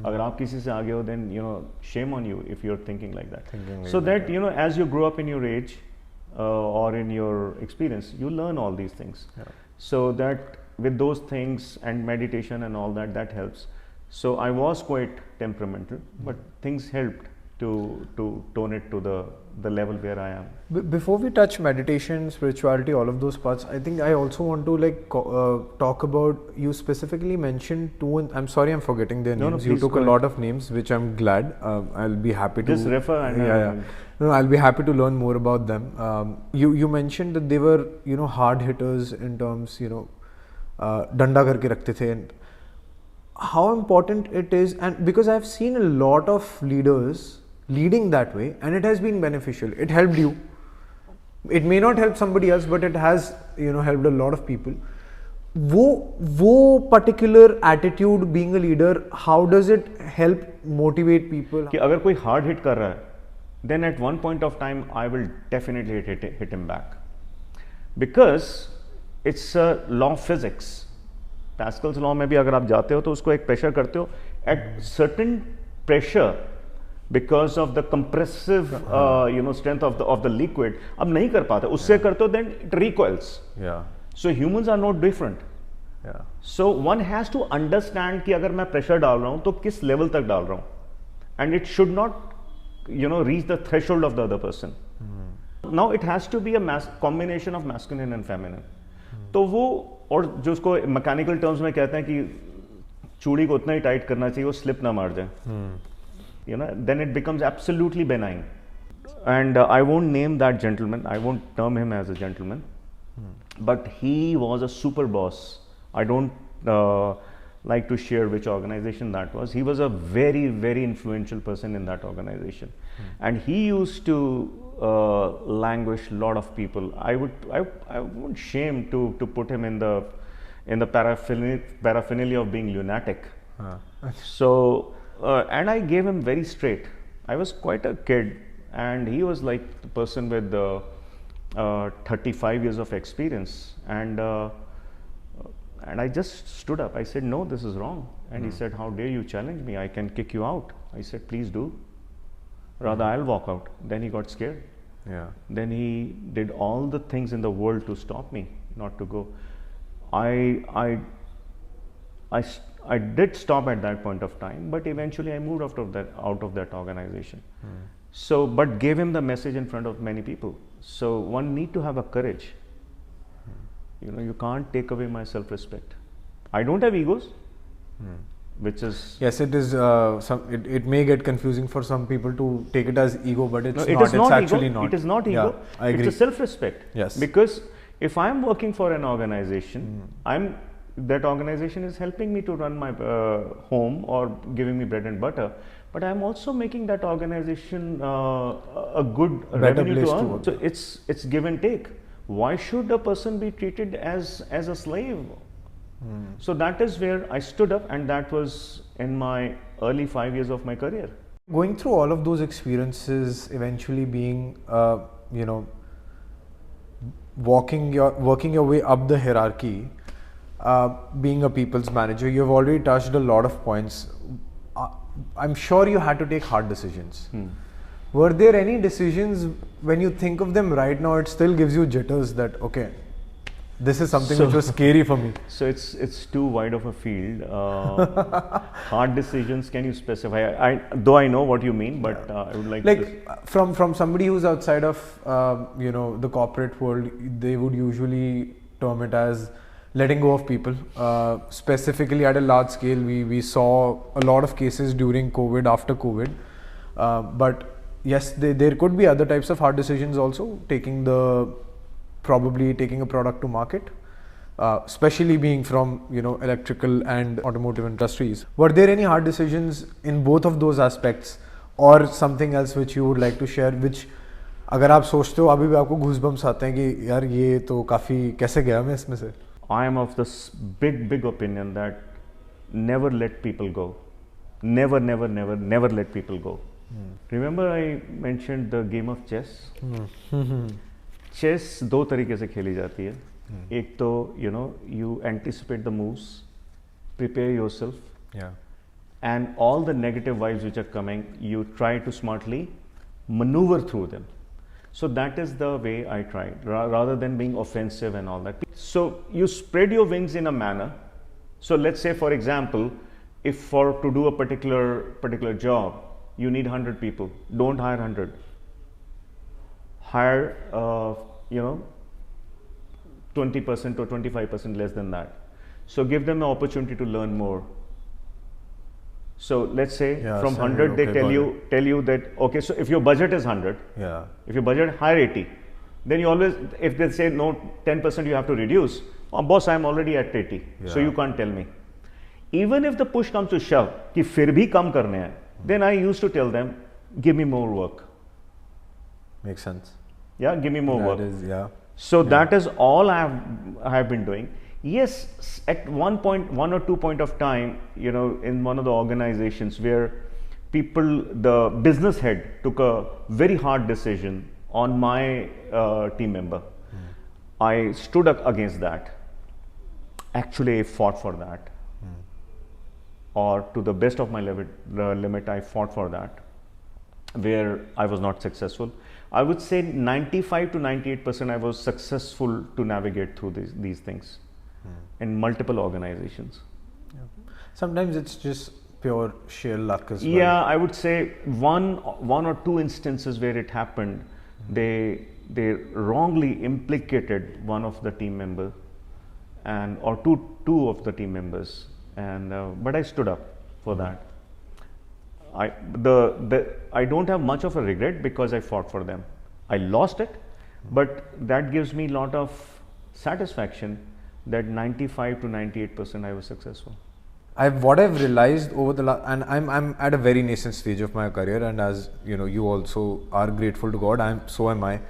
अगर आप किसी से आगे हो, then shame on you if you're thinking like that. So that as you grow up in your age or in your experience, you learn all these things. Yeah. So that with those things and meditation and all that helps. So I was quite temperamental, but things helped to tone it to the level where I am. Before we touch meditation, spirituality, all of those parts, I think I also want to talk about, you specifically mentioned two, and I'm sorry I'm forgetting their names. You took a lot of names, which I'm glad. I'll be happy to just refer and yeah. No, I'll be happy to learn more about them. You mentioned that they were hard hitters in terms डंडा करके रखते थे, and how important it is, and because I've seen a lot of leaders leading that way and it has been beneficial. It helped you. It may not help somebody else, but it has helped a lot of people. वो particular attitude, being a leader, how does it help motivate people? कि अगर कोई hard hit कर रहा है, then at one point of time I will definitely hit him back, because it's a law of physics. Pascal's law में भी अगर आप जाते हो तो उसको एक pressure करते हो, at certain pressure, because of the compressive strength of the liquid, अब नहीं कर पाते, उससे करते हो, then it recoils. Yeah. So humans are not different. Yeah. So one has to understand कि अगर मैं pressure डाल रहा हूँ तो किस level तक डाल रहा हूँ, and it should not reach the threshold of the other person. Now it has to be a combination of masculine and feminine. तो वो, और जो उसको मैकेनिकल टर्म्स में कहते हैं कि चूड़ी को उतना ही टाइट करना चाहिए वो स्लिप ना मार जाए. Then it becomes absolutely benign. And I won't name that gentleman, I won't term him as a gentleman, but he was a super boss. I don't like to share which organization that was. He was a very, very influential person in that organization. And he used to languish a lot of people. I won't shame to put him in the paraphernalia of being lunatic. So, and I gave him very straight. I was quite a kid, and he was like the person with 35 years of experience. And I just stood up. I said, no, this is wrong. And he said, how dare you challenge me? I can kick you out. I said, please do. Rather, I'll walk out. Then he got scared. Yeah. Then he did all the things in the world to stop me not to go. I did stop at that point of time, but eventually I moved out of that organization. So, but gave him the message in front of many people. So one need to have a courage. You can't take away my self-respect. I don't have egos, which is... Yes, it is. It may get confusing for some people to take it as ego, but it's No, not. it is not actually ego. not. It is not ego. Yeah, I agree. It's a self-respect. Yes. Because if I'm working for an organization, that organization is helping me to run my home or giving me bread and butter, but I'm also making that organization a good revenue place to to earn. work. So it's give and take. Why should a person be treated as a slave? So that is where I stood up, and that was in my early 5 years of my career. Going through all of those experiences, eventually being, working your way up the hierarchy, being a people's manager, you've already touched a lot of points. I'm sure you had to take hard decisions. Were there any decisions, when you think of them right now, it still gives you jitters that, okay, this is something which was scary for me? So it's too wide of a field. Hard decisions, can you specify? Though I know what you mean, but I would like from somebody who's outside of the corporate world, they would usually term it as letting go of people. Specifically at a large scale, we saw a lot of cases during COVID, after COVID. But yes, there could be other types of hard decisions also, probably taking a product to market, especially being from electrical and automotive industries. Were there any hard decisions in both of those aspects, or something else which you would like to share, which अगर आप सोचते हो अभी भी आपको goosebumps आते हैं कि यार ये तो काफी कैसे गया मैं इसमें से? I am of this big opinion that never let people go. Never let people go. Remember I mentioned the game of chess? Chess दो तरीके से खेली जाती है. एक तो you anticipate the moves, prepare yourself, and all the negative vibes which are coming, you try to smartly maneuver through them. So that is the way I tried, rather than being offensive and all that. So you spread your wings in a manner. So let's say, for example, if to do a particular job, you need 100 people. Don't hire 100. Hire 20% or 25% less than that. So give them an opportunity to learn more. So let's say from 100 they tell you that, okay, so if your budget is 100, if your budget hire 80, then you always, if they say no, 10% you have to reduce, oh, boss, I am already at 80, so you can't tell me. Even if the push comes to shove, कि फिर भी कम करने हैं, then I used to tell them, give me more work. Makes sense. Yeah, give me more work. So that is all I have been doing. Yes, at one or two point of time, in one of the organizations where the business head took a very hard decision on my team member, I stood up against that. Actually, I fought for that. Or to the best of my limit, I fought for that, where I was not successful. I would say 95 to 98% I was successful to navigate through these things in multiple organizations. Sometimes it's just pure sheer luck as well. Yeah, I would say one or two instances where it happened, they wrongly implicated one of the team members, or two of the team members, and but I stood up for that. I don't have much of a regret because I fought for them. I lost it, but that gives me a lot of satisfaction that 95 to 98% I was successful. What I've realized over the last, and I'm at a very nascent stage of my career, and as you know, you also are grateful to God. So am I.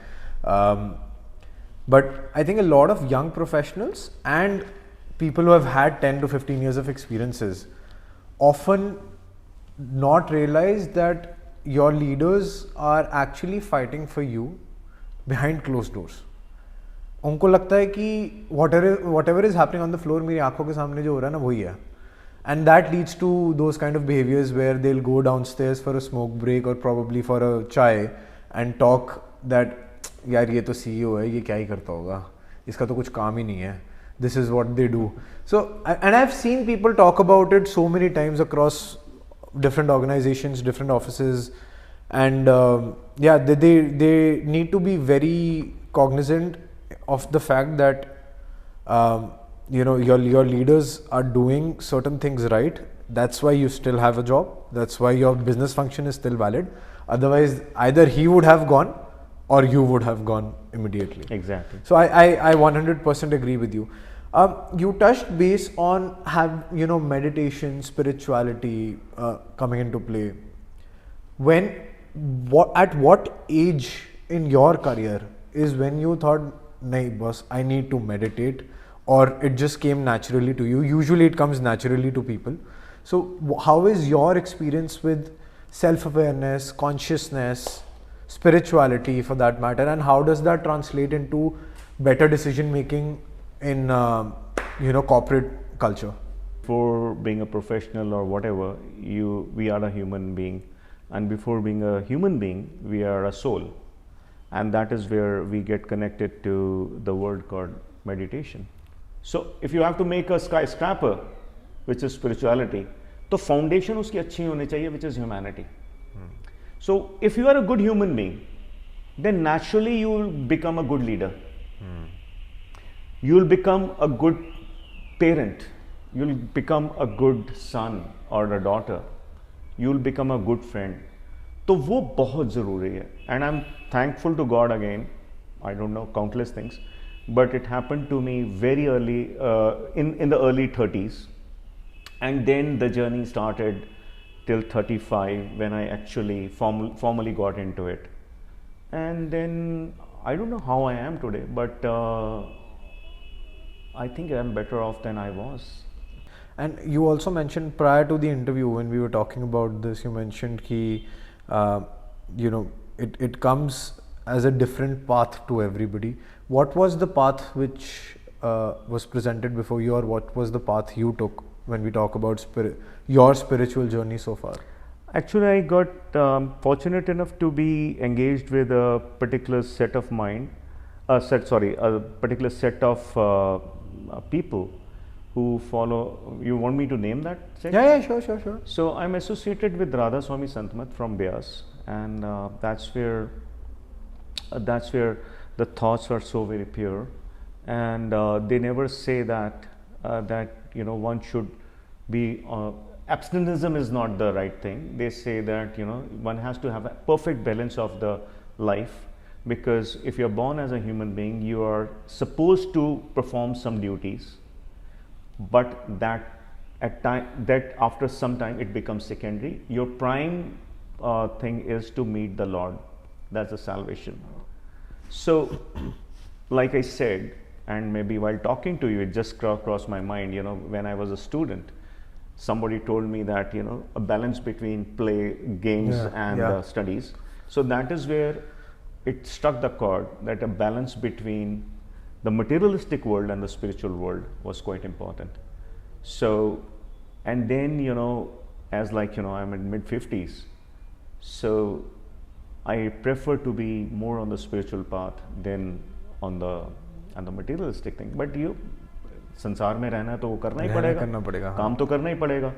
But I think a lot of young professionals and people who have had 10 to 15 years of experiences often not realize that your leaders are actually fighting for you behind closed doors. उनको लगता है कि whatever is happening on the floor मेरी आंखों के सामने जो हो रहा है ना वही है. And that leads to those kind of behaviors where they'll go downstairs for a smoke break or probably for a chai and talk that यार ये तो CEO है, ये क्या ही करता होगा, इसका तो कुछ काम ही नहीं है. This is what they do. So, and I've seen people talk about it so many times across different organizations, different offices, and yeah, they need to be very cognizant of the fact that you know your leaders are doing certain things right. That's why you still have a job. That's why your business function is still valid. Otherwise, either he would have gone or you would have gone immediately. Exactly. So I 100% agree with you. You touched base on meditation, spirituality coming into play. At what age in your career is when you thought, nahi boss, I need to meditate, or it just came naturally to you? Usually it comes naturally to people. So how is your experience with self-awareness, consciousness, spirituality for that matter, and how does that translate into better decision making in corporate culture? For being a professional or whatever, we are a human being, and before being a human being, we are a soul, and that is where we get connected to the word called meditation. So if you have to make a skyscraper, which is spirituality, तो foundation उसकी अच्छी होनी चाहिए, which is humanity. So if you are a good human being, then naturally you will become a good leader. You will become a good parent. You will become a good son or a daughter. You will become a good friend. तो वो बहुत ज़रूरी है. And I'm thankful to God again. I don't know countless things, but it happened to me very early in the early 30s, and then the journey started till 35 when I actually formally got into it. And then I don't know how I am today, but I think I'm better off than I was. And you also mentioned prior to the interview when we were talking about this, you mentioned that it comes as a different path to everybody. What was the path which was presented before you, or what was the path you took when we talk about your spiritual journey so far? Actually, I got fortunate enough to be engaged with a particular set of a particular set of people who follow. You want me to name that set? Yeah, sure. So I'm associated with Radha Swami Santmat from Beas, and that's where the thoughts are so very pure, and they never say that one should be abstinentism is not the right thing. They say that one has to have a perfect balance of the life, because if you're born as a human being, you are supposed to perform some duties, but that after some time it becomes secondary. Your prime thing is to meet the Lord. That's the salvation. So like I said, and maybe while talking to you, it just crossed my mind, when I was a student, somebody told me that a balance between play, games and studies. So that is where it struck the chord, that a balance between the materialistic world and the spiritual world was quite important. So, and then as I'm in mid-50s, so I prefer to be more on the spiritual path than on the materialistic thing. But संसार में रहना तो वो करना ही पड़ेगा, काम तो करना ही पड़ेगा,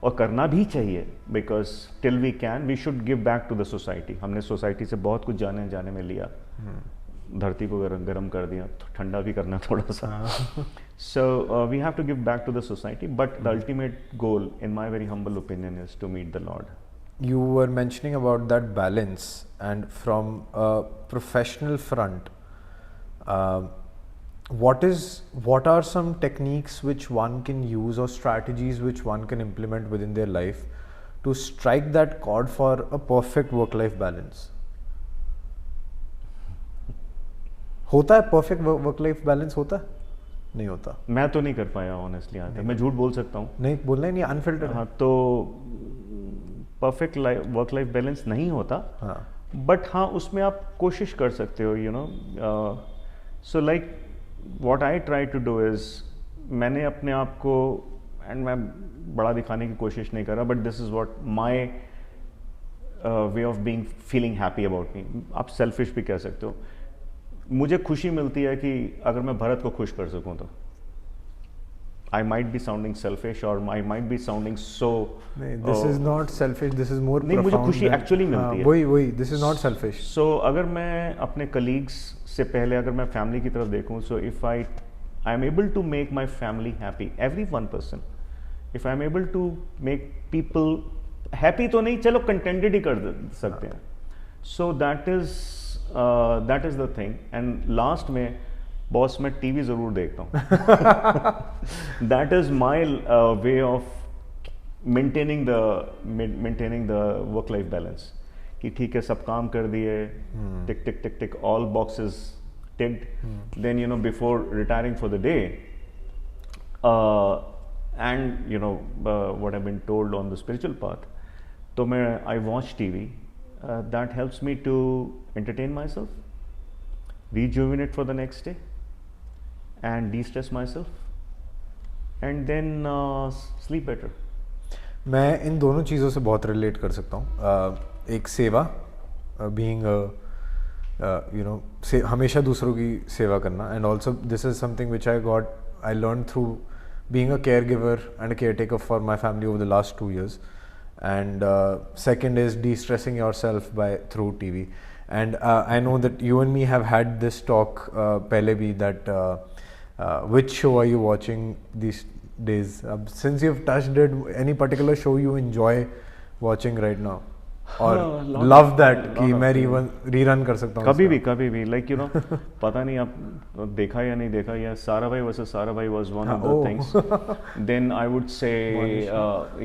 और करना भी चाहिए, because till we can, we should give back to the society. हमने सोसाइटी से बहुत कुछ जाने में लिया, धरती को गर्म कर दिया, ठंडा भी करना थोड़ा सा. So we have to give back to the society, but the ultimate goal, in my very humble opinion, is to meet the Lord. You were mentioning about that balance, and from a professional front, what are some techniques which one can use or strategies which one can implement within their life to strike that chord for a perfect work-life balance? होता है perfect work-life balance? होता है? नहीं होता. मैं तो नहीं कर पाया ऑनेस्टली. आज तक मैं झूठ बोल सकता हूँ. नहीं बोलना ही नहीं, अनफिल्टर्ड. हाँ, तो परफेक्ट वर्क लाइफ बैलेंस नहीं होता. हाँ. बट हाँ, उसमें आप कोशिश कर सकते हो, you know. So like what I try to do is, मैंने अपने आप को, एंड मैं बड़ा दिखाने की कोशिश नहीं कर रहा, but this is what my way of being feeling happy about me. आप सेल्फिश भी कह सकते हो. मुझे खुशी मिलती है कि अगर मैं भरत को खुश कर सकूं तो. I might be sounding selfish or I might be sounding so. This is not selfish. This is more profound. नहीं, मुझे खुशी एक्चुअली मिलती है. वही. This is not selfish. So अगर मैं अपने colleagues से पहले अगर मैं family की तरफ देखूं, so if I am able to make my family happy, every one person, if I am able to make people happy, तो नहीं, चलो contented ही कर सकते हैं. So that is the thing. And last में बॉस मैं टीवी जरूर देखता हूँ. That is my way of maintaining the work life balance. कि ठीक है, सब काम कर दिए, tick tick tick tick, all boxes ticked. Then you know, before retiring for the day, and you know what I been told on the spiritual path, तो मैं I watch TV. That helps me to entertain myself, rejuvenate for the next day, and de-stress myself, and then sleep better. मैं इन दोनों चीज़ों से बहुत relate कर सकता हूँ. एक सेवा, बीइंग यू नो, हमेशा दूसरों की सेवा करना, and also this is something which I learn through being a care giver and a care taker for my family over the last 2 years. And second is de-stressing yourself through TV. And I know that you and me have had this talk pehle bhi, that which show are you watching these days? Since you've touched it, any particular show you enjoy watching right now? और love that कि मैं rerun कर सकता हूँ कभी भी like you know. पता नहीं आप देखा या नहीं देखा, या सारा भाई वर्सेस सारा भाई was one of the things. Then I would say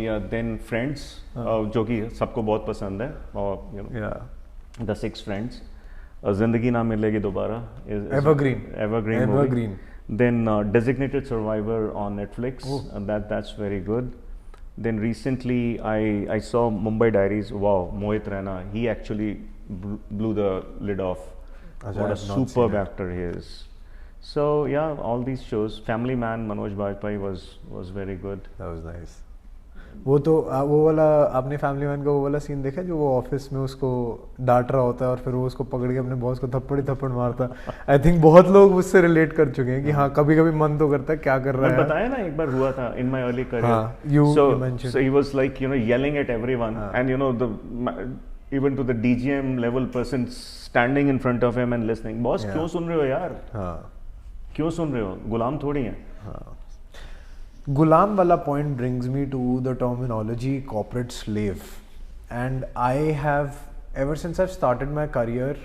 yeah, then Friends, जो कि सबको बहुत पसंद है, और you know, The 6 Friends, जिंदगी ना मिलेगी दोबारा, evergreen. Then Designated Survivor on Netflix, and that's very good. Then recently I saw Mumbai Diaries. Wow, Mohit Raina, he actually blew the lid off. What a superb actor he is. So yeah, all these shows. Family Man, Manoj Bajpayee was very good. That was nice. वो वाला आपने family man का वो वाला scene देखा जो वो office में उसको डांट रहा होता है और फिर वो उसको पकड़ के अपने बॉस को थप्पड़ मारता. आई थिंक बहुत लोग उससे रिलेट कर चुके हैं कि हाँ, कभी मन तो करता है क्या कर रहा है. बताया ना, एक बार हुआ था in my early career. So he was like, you know, yelling at everyone, and you know, even to the DGM level person standing in front of him and listening. Boss क्यों सुन रहे हो यार? क्यों सुन रहे हो? गुलाम थोड़ी हैं. Gulam wala point brings me to the terminology corporate slave, and I have, ever since I've started my career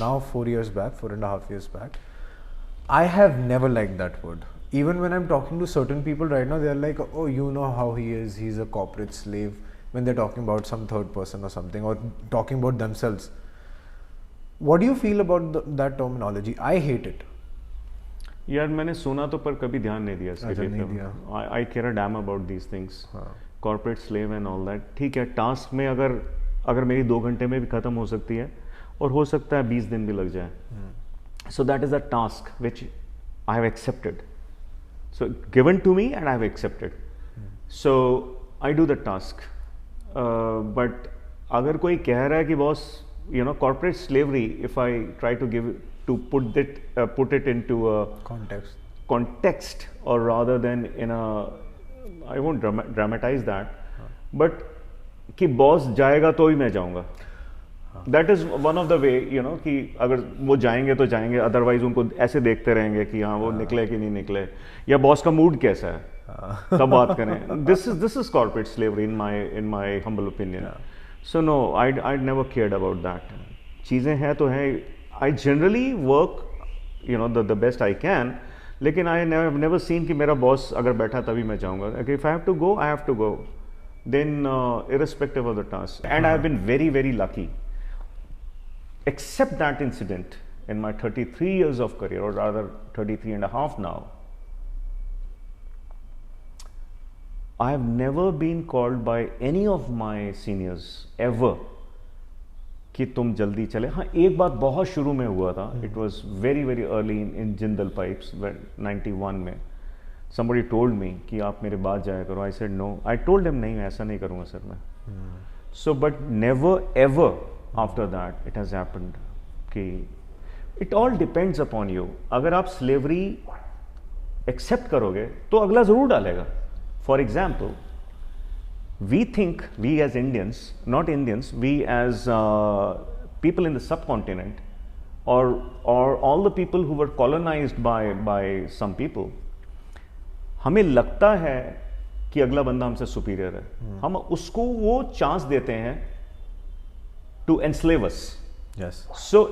now 4.5 years back, I have never liked that word. Even when I'm talking to certain people right now, they're like, oh, you know how he's a corporate slave, when they're talking about some third person or something, or talking about themselves. What do you feel about that terminology? I hate it. यार मैंने सुना तो, पर कभी ध्यान नहीं दिया इसके. I care a damn about these things. Corporate slave and all that. ठीक है, टास्क में अगर मेरी 2 घंटे में भी खत्म हो सकती है, और हो सकता है 20 दिन भी लग जाए. So that is a task which I have accepted. So given to me and I have accepted. So I do the task. But अगर कोई कह रहा है कि boss, you know, corporate slavery, if I try to put it into a context, or rather than in a, I won't dramatize that, but कि boss जाएगा तो ही मैं जाऊंगा. That is one of the way, you know, कि अगर वो जाएंगे तो जाएंगे, otherwise उनको ऐसे देखते रहेंगे कि हाँ वो निकले कि नहीं निकले, या बॉस का मूड कैसा है, तब बात करें. This is corporate slavery in my humble opinion. So no, I never cared about that. चीज़ें हैं तो हैं. I generally work, you know, the best I can. लेकिन I never seen कि मेरा बॉस अगर बैठा तभी मैं जाऊँगा. If I have to go, I have to go. Then irrespective of the task. And I have been very, very lucky. Except that incident in my 33 years of career, or rather 33 and a half now, I have never been called by any of my seniors ever कि तुम जल्दी चले. हाँ, एक बात बहुत शुरू में हुआ था. It was very very early in Jindal Pipes, 91 में. Somebody told me कि आप मेरे बाद जाया करो. I said no. I told him नहीं, मैं ऐसा नहीं करूँगा सर मैं. So but never ever after that it has happened कि it all depends upon you. अगर आप slavery accept करोगे तो अगला ज़रूर डालेगा. For example, we think, we as Indians, not Indians, we as people in the subcontinent, or all the people who were colonized by some people, हमें लगता है कि अगला बंदा हमसे सुपीरियर है. हम उसको वो चांस देते हैं to enslave us. Yes. So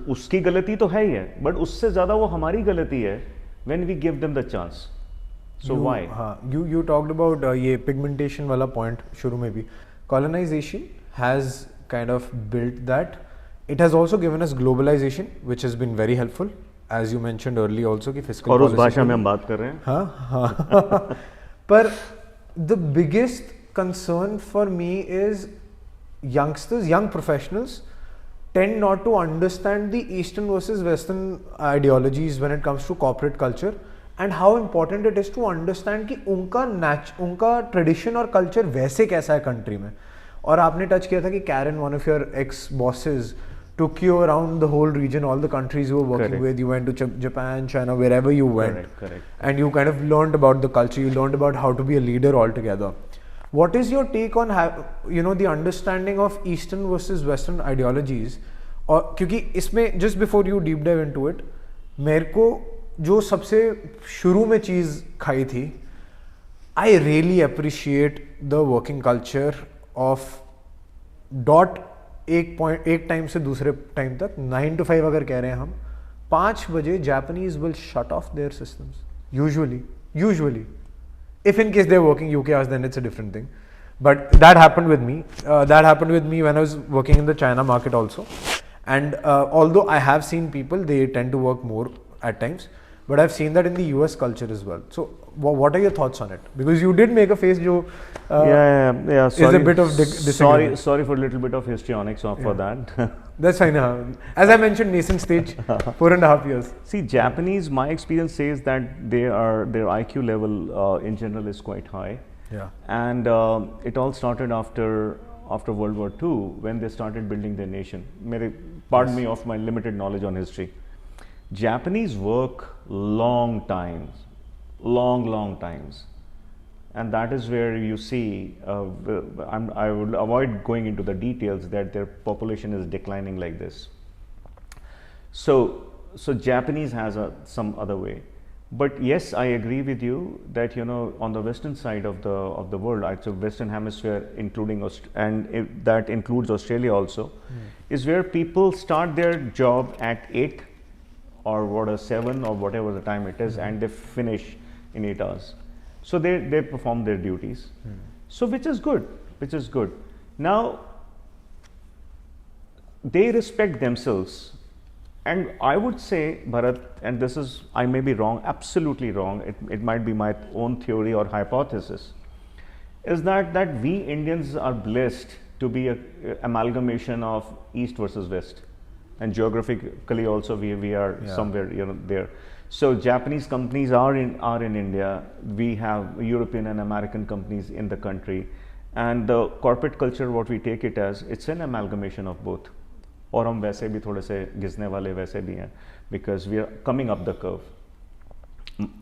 उसकी गलती तो है ही है, बट उससे ज़्यादा वो हमारी गलती है when we give them the chance. So why? हाँ, you talked about ये pigmentation वाला point शुरू में भी. Colonization has kind of built that. It has also given us globalization, which has been very helpful, as you mentioned earlier also कि fiscal और उस policy भाषा में हम बात कर रहे हैं. हाँ. पर the biggest concern for me is youngsters, young professionals tend not to understand the Eastern versus Western ideologies when it comes to corporate culture, and how important it is to understand कि उनका tradition और culture वैसे कैसा है country में. और आपने touch किया था कि Karen, one of your ex-bosses, took you around the whole region, all the countries you were working Correct. with. You went to Japan, China, wherever you went. Correct. And you kind of learned about the culture, you learned about how to be a leader altogether. What is your take on the understanding of Eastern versus Western ideologies? और क्योंकि इसमें just before you deep dive into it, मेरे को जो सबसे शुरू में चीज़ खाई थी, I really appreciate the working culture of एक टाइम से दूसरे टाइम तक 9 to 5 अगर कह रहे हैं हम, 5 बजे Japanese will shut off their systems usually. If in case they're working UK hours, then it's a different thing. But that happened with me. That happened with me when I was working in the China market also. And although I have seen people, they tend to work more at times. But I've seen that in the US culture as well. So what are your thoughts on it? Because you did make a face जो Yeah. Sorry, is a bit of disagreement. Sorry for a little bit of histrionics for that. That's fine. As I mentioned, nascent stage, 4.5 years. See, Japanese, my experience says that their IQ level in general is quite high. Yeah. And it all started after World War II when they started building their nation. Pardon me of my limited knowledge on history. Japanese work long times, long times, and that is where you see. I would avoid going into the details that their population is declining like this. So Japanese has some other way, but yes, I agree with you that on the western side of the world, so Western Hemisphere, including that includes Australia also, is where people start their job at 8. Or 7 or whatever the time it is, and they finish in 8 hours. So they perform their duties. So which is good. Now they respect themselves, and I would say, Bharat, and this is, I may be wrong, absolutely wrong, it might be my own theory or hypothesis, is that we Indians are blessed to be a amalgamation of East versus West. And geographically also we are somewhere there. So Japanese companies are in India. We have European and American companies in the country, and the corporate culture, what we take it as, it's an amalgamation of both. और हम वैसे भी थोड़े से घिसने वाले वैसे भी हैं, because we are coming up the curve.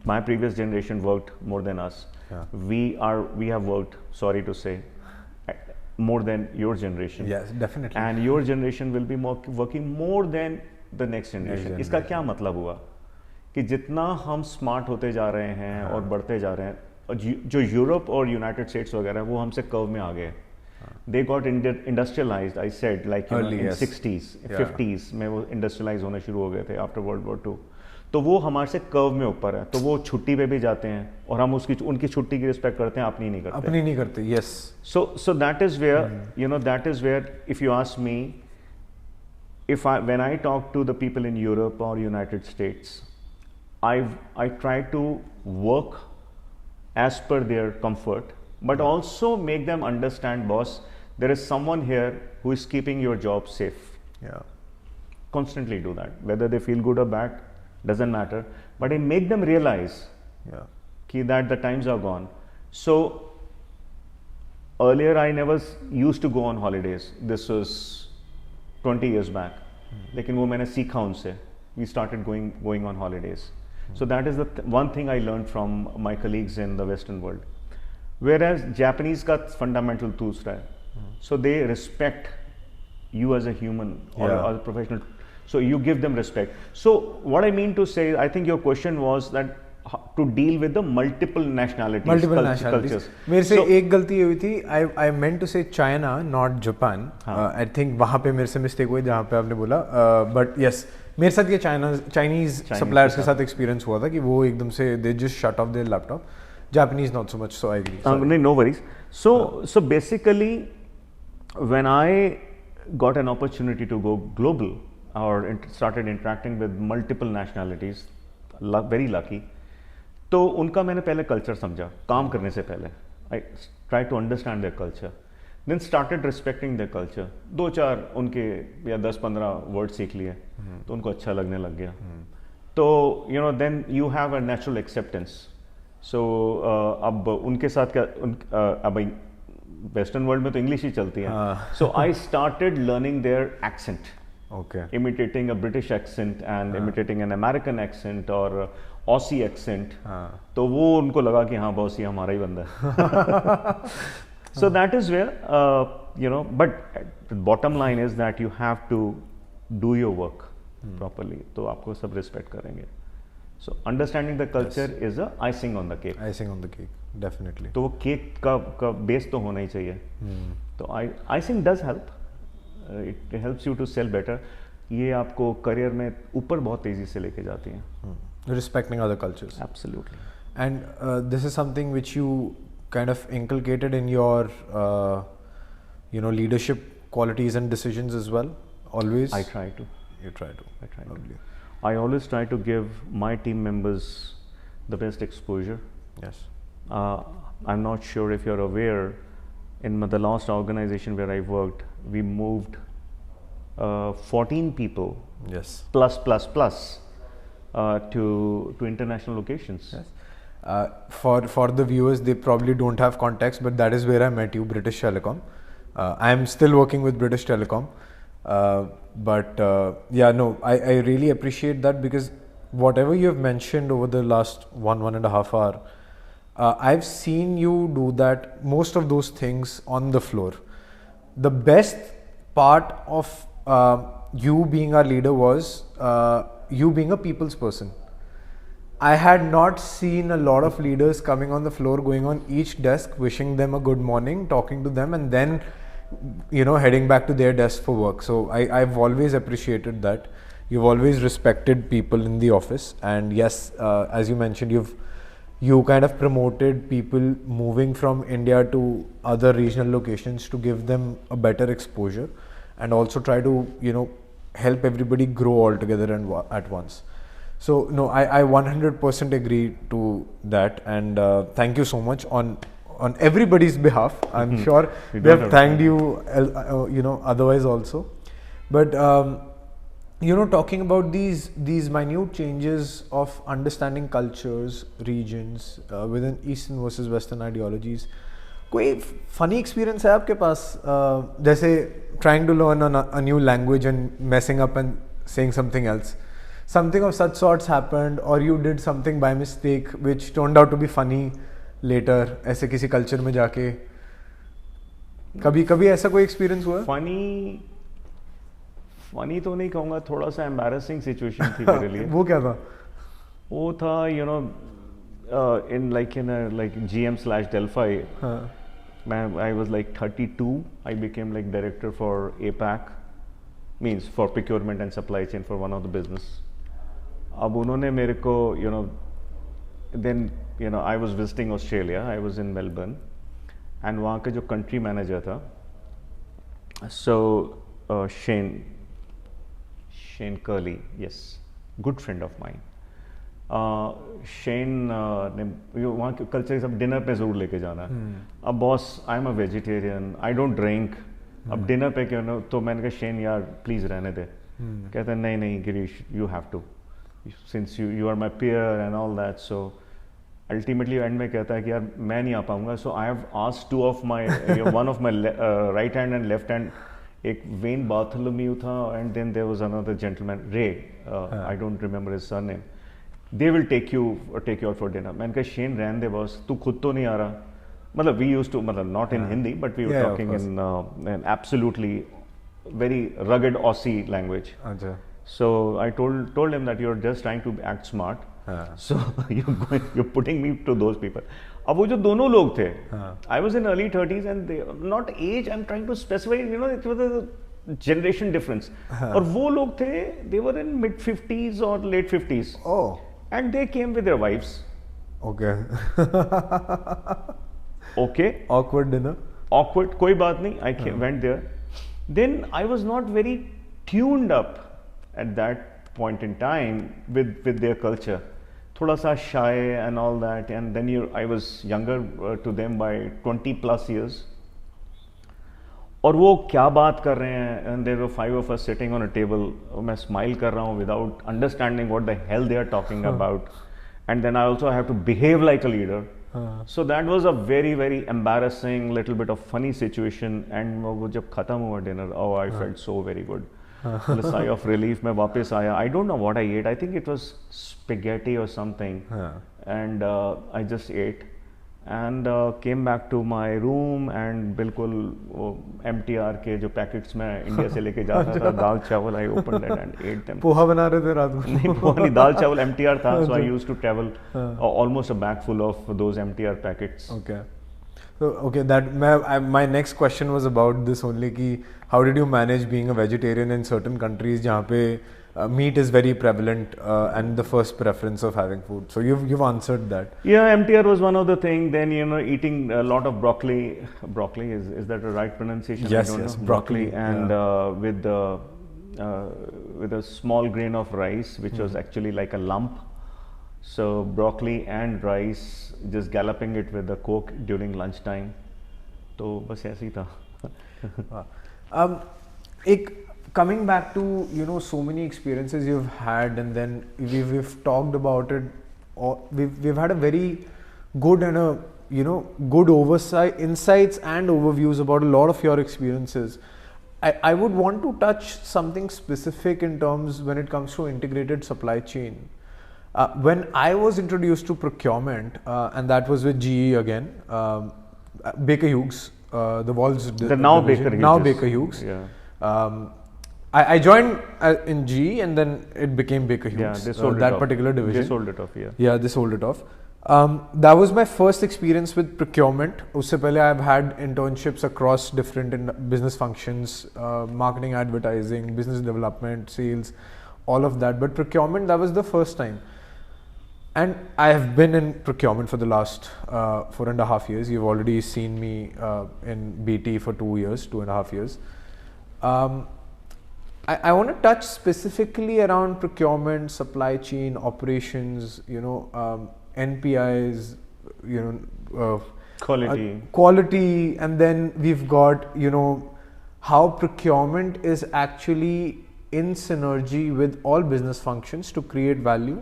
My previous generation worked more than us. We have worked, sorry to say, more than your generation. Yes, definitely. And your generation will be working more than the next generation. इसका क्या मतलब हुआ कि जितना हम smart होते जा रहे हैं और बढ़ते जा रहे हैं, और जो यूरोप और यूनाइटेड स्टेट्स वगैरह वो हमसे कर्व में आ गए. They got industrialized. I said like in 60s, 50s में वो industrialize होने शुरू हो गए थे after World War II. तो वो हमारे से कर्व में ऊपर है. तो वो छुट्टी पे भी जाते हैं और हम उनकी छुट्टी की रिस्पेक्ट करते हैं, अपनी नहीं करते. Yes. So that is where that is where, if you ask me, when I talk to the people in Europe or United States, I try to work as per their comfort, but also make them understand, boss, there is someone here who is keeping your job safe. Yeah. Constantly do that, whether they feel good or bad, doesn't matter, but I make them realize that the times are gone. So earlier I never used to go on holidays. This was 20 years back. लेकिन वो मैंने सीखा उनसे. We started going on holidays. So that is the one thing I learned from my colleagues in the Western world. Whereas Japanese का fundamental दूसरा है. So they respect you as a human or as a professional. So you give them respect. So what I mean to say, I think your question was that to deal with the multiple nationalities, cultures. मेरे से एक गलती हुई थी. I meant to say China, not Japan. I think वहाँ पे मेरे से mistake हुई जहाँ पे आपने बोला. But yes, मेरे साथ ये Chinese suppliers के साथ experience हुआ था कि वो एकदम से they just shut off their laptop. Japanese not so much, so I agree. No worries. So basically, when I got an opportunity to go global or started interacting with multiple nationalities, very lucky. तो उनका मैंने पहले culture समझा काम करने से पहले. I try to understand their culture, then started respecting their culture. 2-4 उनके या 10-15 वर्ड सीख लिए तो उनको अच्छा लगने लग गया. तो then you have a natural acceptance. So अब उनके साथ क्या अब वेस्टर्न वर्ल्ड में तो इंग्लिश ही चलती है. So I started learning their accent. Okay. Imitating a British accent and imitating an American accent or Aussie accent. तो वो उनको लगा कि हाँ बॉस ये हमारा ही बंदा है. So that is where but the bottom line is that you have to do your work properly. तो आपको सब respect करेंगे. So understanding the culture is a icing on the cake. Icing on the cake, definitely. तो वो cake का base तो होना ही चाहिए. तो icing does help. It helps you to sell better. ये आपको करियर में ऊपर बहुत तेजी से लेके जाती हैं. Respecting other cultures. Absolutely. And this is something which you kind of inculcated in your leadership qualities and decisions as well. Always. I try to. You try to. I try to. I always try to give my team members the best exposure. Yes. I'm not sure if you're aware. In the last organization where I worked, we moved 14 people. Yes. Plus to international locations. Yes. For the viewers, they probably don't have context, but that is where I met you, British Telecom. I am still working with British Telecom, but I really appreciate that, because whatever you have mentioned over the last 1.5 hour. I've seen you do that, most of those things on the floor. The best part of you being our leader was you being a people's person. I had not seen a lot of leaders coming on the floor, going on each desk, wishing them a good morning, talking to them, and then heading back to their desk for work. So I've always appreciated that. You've always respected people in the office, and yes, as you mentioned, you kind of promoted people moving from India to other regional locations to give them a better exposure, and also try to help everybody grow all together and at once. So no, I 100% agree to that, and thank you so much on everybody's behalf. I'm sure they have thanked you otherwise also, but talking about these minute changes of understanding cultures, regions within Eastern versus Western ideologies, कोई funny experience है आपके पास, जैसे trying to learn a new language and messing up and saying something else? Something of such sorts happened, or you did something by mistake which turned out to be funny later, ऐसे किसी culture में जाके? कभी ऐसा कोई experience हुआ? Funny तो नहीं कहूँगा, थोड़ा सा एम्बैरेसिंग सिचुएशन थी मेरे लिए. वो क्या था? वो था in GM/Delphi. I was like 32. I became like director for APAC, means for procurement and supply chain for one of the business. अब उन्होंने मेरे को then I was visiting Australia. I was in Melbourne, and वहाँ के जो country manager था, so Shane Kohli, yes, good friend of mine. Shane ने वहाँ के कल्चर सब डिनर पे ज़रूर लेके जाना है. अब boss, I am a vegetarian, I don't drink, अब डिनर पे क्यों ना, तो मैंने कहा शेन यार प्लीज़ रहने दे. कहते हैं नहीं Girish, you have to, since you are my peer and all that. So ultimately end में कहता है कि यार मैं नहीं आ पाऊँगा. So I have asked two of my one of my right hand and left hand, एक वेन बार्थोलोम्यू था and then there was another gentleman, Ray, I don't remember his surname. They will take you out for dinner. मैंने कहा Shane रहने दे boss, तू खुद तो नहीं आ रहा. मतलब we used to, मतलब not in Hindi, but we were talking in an absolutely very rugged Aussie language. So I told him that you're just trying to act smart. So you're putting me to those people. अब वो जो दोनों लोग थे, I was in early 30s and they, not age, I'm trying to specify, it was a generation difference. और वो लोग थे, they were in mid 50s or late 50s. Oh. And they came with their wives. Okay. Okay. Awkward dinner. Awkward, कोई बात नहीं. Went there. Then I was not very tuned up at that point in time with their culture. थोड़ा सा shy and all that. And then I was younger to them by 20+ years. और वो क्या बात कर रहे हैं, and there were 5 of us sitting on a table. मैं smile कर रहा हूँ without understanding what the hell they are talking about, and then I also have to behave like a leader. So that was a very very embarrassing, little bit of funny situation. And वो जब खत्म हुआ dinner, oh I felt so very good. A sigh of relief. मैं वापस आया. I don't know what I ate. I think it was spaghetti or something. And I just ate. And came back to my room and बिल्कुल वो MTR के जो packets में India से लेके जाता था, दाल चावल, I opened it and ate them. Poha बना रहे थे रात को? नहीं पोहा नहीं, दाल चावल. MTR था, so I used to travel almost a bag full of those MTR packets. Okay. So that my next question was about this only, कि how did you manage being a vegetarian in certain countries जहाँ पे meat is very prevalent and the first preference of having food. So you've answered that. Yeah, MTR was one of the thing. Then eating a lot of broccoli. Broccoli is that a right pronunciation? Yes, broccoli. And with a small grain of rice, which was actually like a lump. So broccoli and rice, just galloping it with the Coke during lunchtime. तो बस ऐसे ही था. Coming back to so many experiences you've had, and then we've talked about it, or we've had a very good and a good oversight, insights and overviews about a lot of your experiences. I would want to touch something specific in terms when it comes to integrated supply chain. When I was introduced to procurement, and that was with GE again, Baker Hughes, the Walls, now Baker Hughes. Now Baker Hughes. Yeah. I joined in GE and then it became Baker Hughes. Yeah, they sold that it off. Particular division. They sold it off, yeah. Yeah, they sold it off. That was my first experience with procurement. उससे पहले I've had internships across different business functions, marketing, advertising, business development, sales, all of that. But procurement, that was the first time. And I have been in procurement for the last 4.5 years. You've already seen me in BT for 2.5 years. I want to touch specifically around procurement, supply chain, operations, NPIs, quality, and then we've got, how procurement is actually in synergy with all business functions to create value,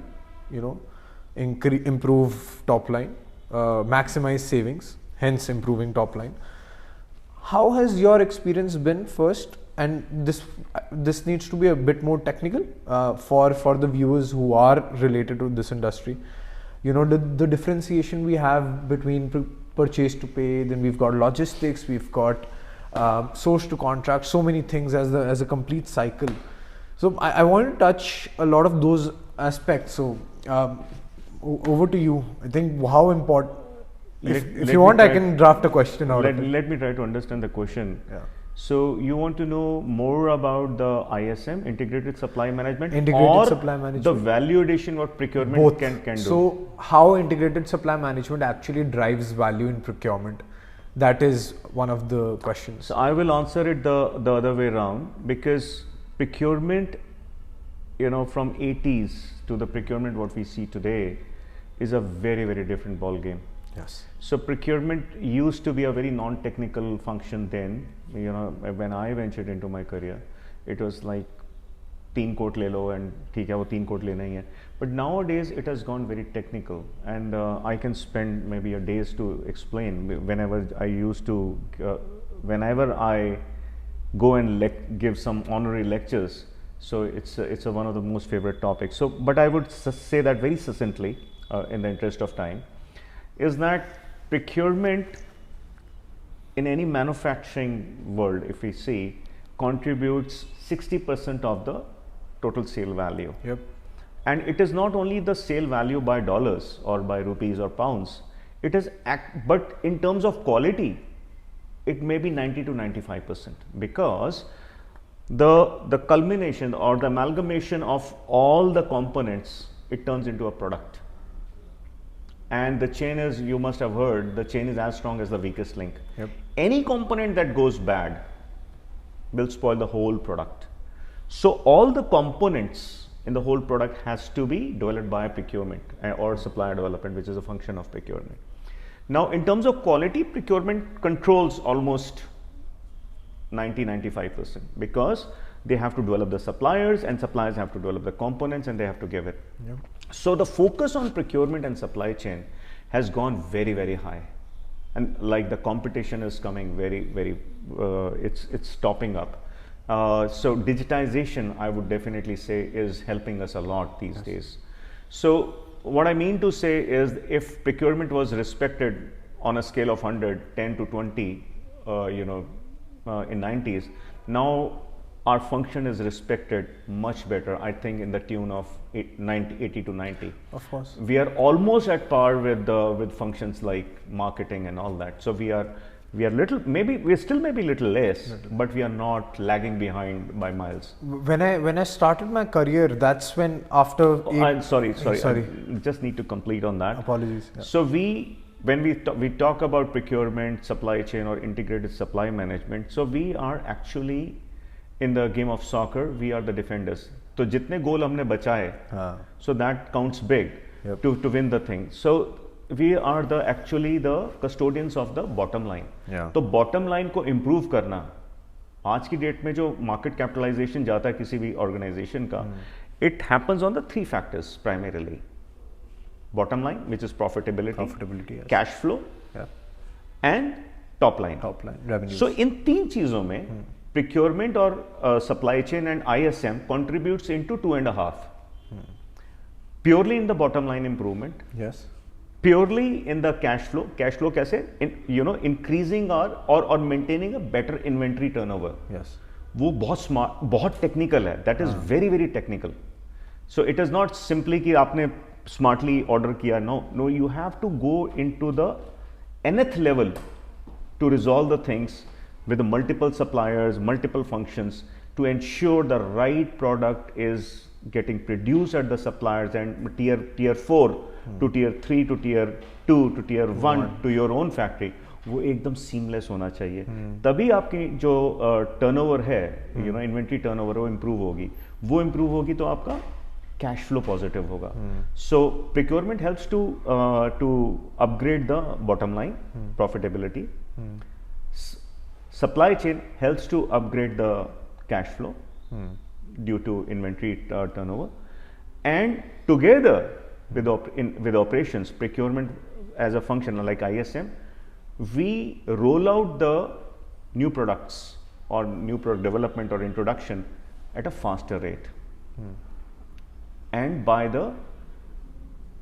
improve top line, maximize savings, hence improving top line. How has your experience been first? And this needs to be a bit more technical for the viewers who are related to this industry. The differentiation we have between purchase to pay, then we've got logistics, we've got source to contract, so many things as a complete cycle. So I want to touch a lot of those aspects. So over to you. I think how important. If you want, I can draft a question out of it. Let me try to understand the question. Yeah. So you want to know more about the ISM, integrated supply management, Integrated supply management. the value addition what procurement Both. can do. So how integrated supply management actually drives value in procurement? That is one of the questions. So I will answer it the other way around, because procurement, from 80s to the procurement what we see today is a very, very different ball game. Yes. So procurement used to be a very non-technical function then. When I ventured into my career, it was like 3 quote le lo and theek hai wo 3 quote lena hi hai. But nowadays it has gone very technical, and I can spend maybe a days to explain whenever I go and give some honorary lectures. So it's one of the most favorite topics. So, but I would say that very succinctly, in the interest of time, is that procurement in any manufacturing world, if we see, contributes 60% of the total sale value. Yep. And it is not only the sale value by dollars or by rupees or pounds, but in terms of quality, it may be 90 to 95%, because the culmination or the amalgamation of all the components, it turns into a product. And the chain is, you must have heard, the chain is as strong as the weakest link. Yep. Any component that goes bad will spoil the whole product. So all the components in the whole product has to be developed by procurement or supplier development, which is a function of procurement. Now, in terms of quality, procurement controls almost 90-95%, because they have to develop the suppliers, and suppliers have to develop the components, and they have to give it. Yep. So the focus on procurement and supply chain has gone very, very high, and like the competition is coming very, it's topping up. So digitization, I would definitely say, is helping us a lot these days. So what I mean to say is, if procurement was respected on a scale of 100, 10 to 20, in 90s, now our function is respected much better, I think, in the tune of 80 to 90. Of course. We are almost at par with functions like marketing and all that. So we are little, maybe we're still maybe little less, but we are not lagging behind by miles. When I started my career, that's when after. I'm sorry. I just need to complete on that. Apologies. Yeah. So when we talk about procurement, supply chain, or integrated supply management, so we are actually, in the game of soccer, we are the defenders. So jitne goal humne bachaye, so that counts big. Yep. to win the thing. So we are actually the custodians of the bottom line. Yeah. तो bottom line को improve करना, आज की date में जो market capitalization जाता है किसी भी organization का, it happens on the 3 factors primarily: bottom line, which is profitability, yes. cash flow, Yeah. and top line. Revenue. So इन 3 चीजों में procurement or supply chain and ISM contributes into 2.5. Purely in the bottom line improvement. Yes. Purely in the cash flow कैसे, increasing or maintaining a better inventory turnover. Yes. वो बहुत smart, बहुत technical है. That is very, very technical. So it is not simply कि आपने smartly order किया. No, you have to go into the nth level to resolve the things with the multiple suppliers, multiple functions, to ensure the right product is getting produced at the suppliers, and tier 4 to tier 3 to tier 2 to tier 1 to your own factory, वो एकदम seamless होना चाहिए. तभी आपकी जो turnover है, inventory turnover, वो improve होगी. वो improve होगी तो आपका cash flow positive होगा. So procurement helps to upgrade the bottom line profitability. Supply chain helps to upgrade the cash flow due to inventory turnover, and together with operations, procurement as a function like ISM, we roll out the new products or new product development or introduction at a faster rate, and by the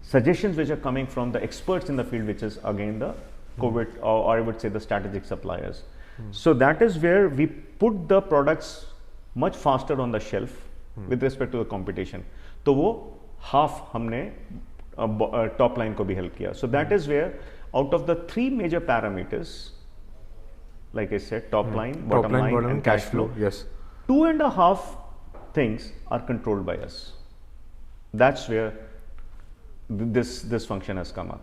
suggestions which are coming from the experts in the field, which is again the COVID, or I would say the strategic suppliers. So that is where we put the products much faster on the shelf with respect to the competition. तो वो half हमने top line को भी help किया. So that is where out of the three major parameters, like I said, top line, bottom line, and cash flow. Yes. 2.5 things are controlled by us. That's where this function has come up.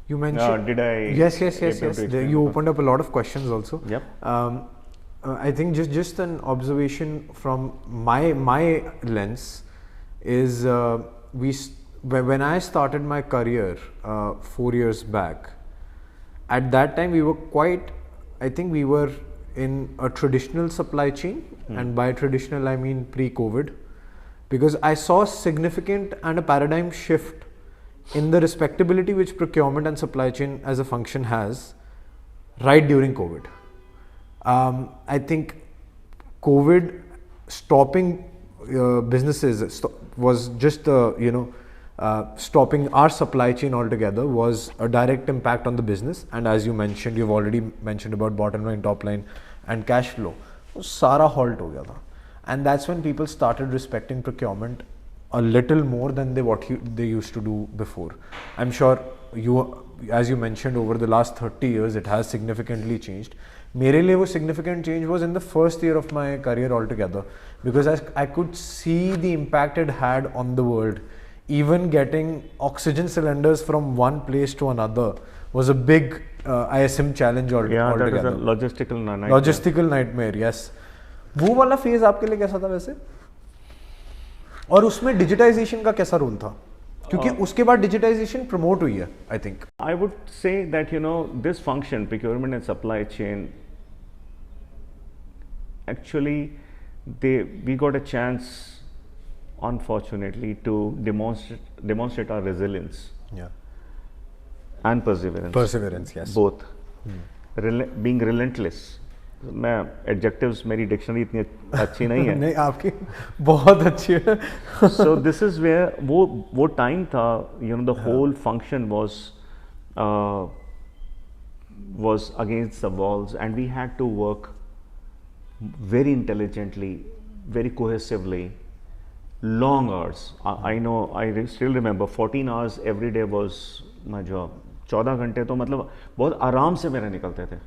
You mentioned. Did I? Yes. You opened up a lot of questions also. Yep. I think just an observation from my lens is when I started my career 4 years back. At that time, we were quite. I think we were in a traditional supply chain, and by traditional I mean pre-COVID, because I saw significant and a paradigm shift in the respectability which procurement and supply chain as a function has right during COVID. I think COVID stopping businesses was just stopping our supply chain altogether was a direct impact on the business. And as you mentioned, you've already mentioned about bottom line, top line and cash flow. वो सारा halt हो गया था. And that's when people started respecting procurement a little more than they used to do before. I'm sure as you mentioned, over the last 30 years, it has significantly changed. मेरे लिए वो significant change was in the first year of my career altogether, because I could see the impact it had on the world. Even getting oxygen cylinders from one place to another was a big ISM challenge altogether. That is a logistical nightmare. Logistical nightmare, yes. वो वाला phase आपके लिए कैसा था वैसे? और उसमें digitisation का कैसा रोल था? क्योंकि उसके बाद डिजिटाइजेशन प्रमोट हुई है, I think. I would say that this function, procurement and supply chain, actually we got a chance, unfortunately, to demonstrate our resilience. Yeah. And perseverance. Perseverance, yes. Both. Being relentless. मैं adjectives मेरी dictionary इतनी अच्छी नहीं है. नहीं, आपकी बहुत अच्छी है. So this is where वो time था, the whole function was against the walls, and we had to work very intelligently, very cohesively, long hours. I know, I still remember 14 hours every day was my job. 14 घंटे तो मतलब बहुत आराम से मेरे निकलते थे.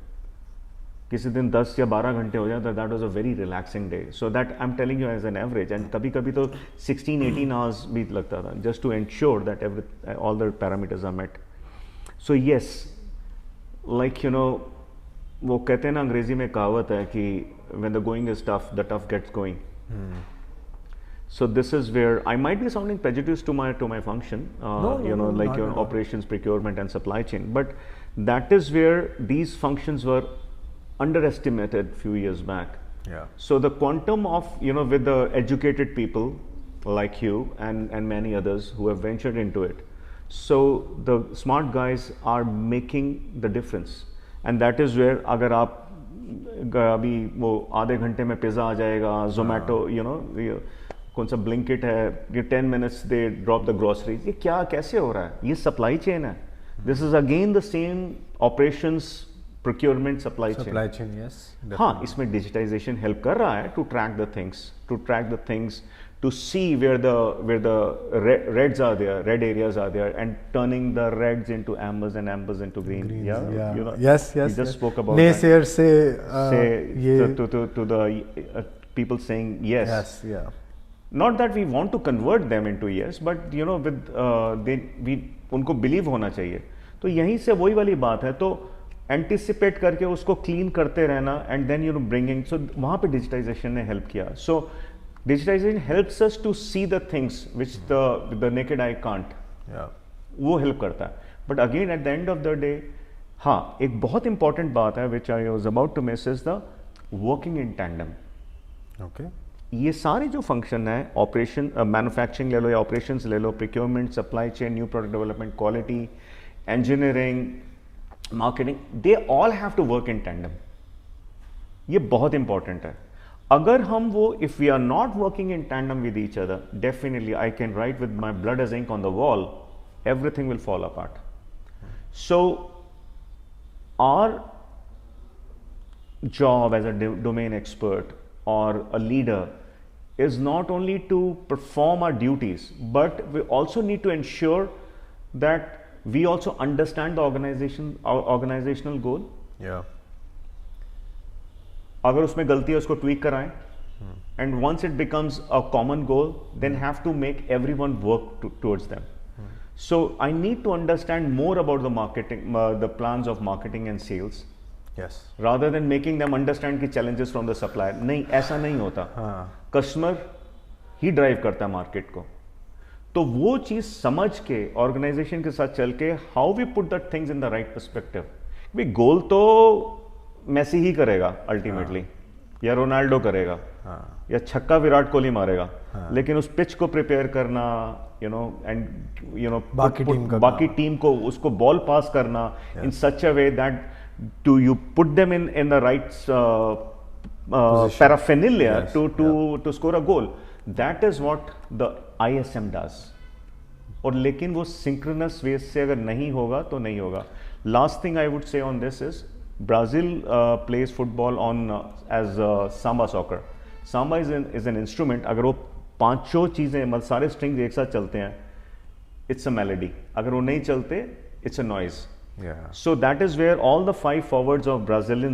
किसी दिन 10 या 12 घंटे हो जाए तो that was a very relaxing day. So that I'm telling you as an average, and कभी कभी तो 16-18 hours भी लगता था, just to ensure that all the parameters are met. So yes, like वो कहते हैं ना, अंग्रेजी में कहावत है कि when the going is tough, the tough gets going. So this is where I might be sounding prejudiced to my function, operations, procurement, and supply chain. But that is where these functions were underestimated few years back. Yeah. So the quantum of with the educated people like you and many others who have ventured into it. So the smart guys are making the difference, and that is where अगर आप अभी वो आधे घंटे में pizza आ जाएगा, Zomato, कौन सा Blinkit है, ये 10 minutes they drop the groceries, ये क्या कैसे हो रहा है? ये supply chain है. This is again the same operations, procurement, supply chain. Supply chain, yes. हाँ, इसमें digitization help कर रहा है to track the things, to see where the reds are there, red areas are there, and turning the reds into ambers and ambers into green. Yeah. Yes. We just spoke about Naysayers say to the people saying yes. Yes, yeah. Not that we want to convert them into yes, but with उनको believe होना चाहिए. तो यहीं से वही वाली बात है. तो anticipate करके उसको clean करते रहना, and then bringing. So वहाँ पे digitization ने help किया. So digitization helps us to see the things which the naked eye can't. Yeah. वो help करता है. But again at the end of the day, हाँ, एक बहुत important बात है which I was about to miss is the working in tandem. Okay. ये सारे जो फंक्शन है, ऑपरेशन, मैन्युफैक्चरिंग ले लो या ऑपरेशंस ले लो, procurement, supply chain, new product development, quality, engineering, marketing, they all have to work in tandem. ये बहुत इंपॉर्टेंट है. अगर हम वो if we are not working in tandem with each other, definitely I can write with my blood as ink on the wall, everything will fall apart. So our job as a domain expert or a leader is not only to perform our duties, but we also need to ensure that we also understand the our organizational goal. Yeah. अगर उसमें गलती है उसको tweak कराएं, and once it becomes a common goal, then have to make everyone work towards them. So I need to understand more about the marketing, the plans of marketing and sales. Yes. Rather than making them understand कि challenges from the supplier. नहीं, ऐसा नहीं होता. Customer ही drive करता है market को. तो वो चीज़ समझ के organization के साथ चल के how we put that things in the right perspective. भी goal तो मैसी ही करेगा ultimately, या रोनाल्डो करेगा, या छक्का विराट कोहली मारेगा, लेकिन उस पिच को प्रिपेयर करना, बाकी टीम को उसको बॉल पास करना in such a way that you put them in the right paraphernalia to score a goal. That is what the ISM does. और लेकिन वो synchronous ways से अगर नहीं होगा तो नहीं होगा. Last thing I would say on this is Brazil plays football as samba soccer. Samba is an instrument. अगर वो पांचों चीजें मतलब सारे strings एक साथ चलते हैं, it's a melody. अगर वो नहीं चलते, it's a noise. Yeah. So that is where all the 5 forwards of Brazilian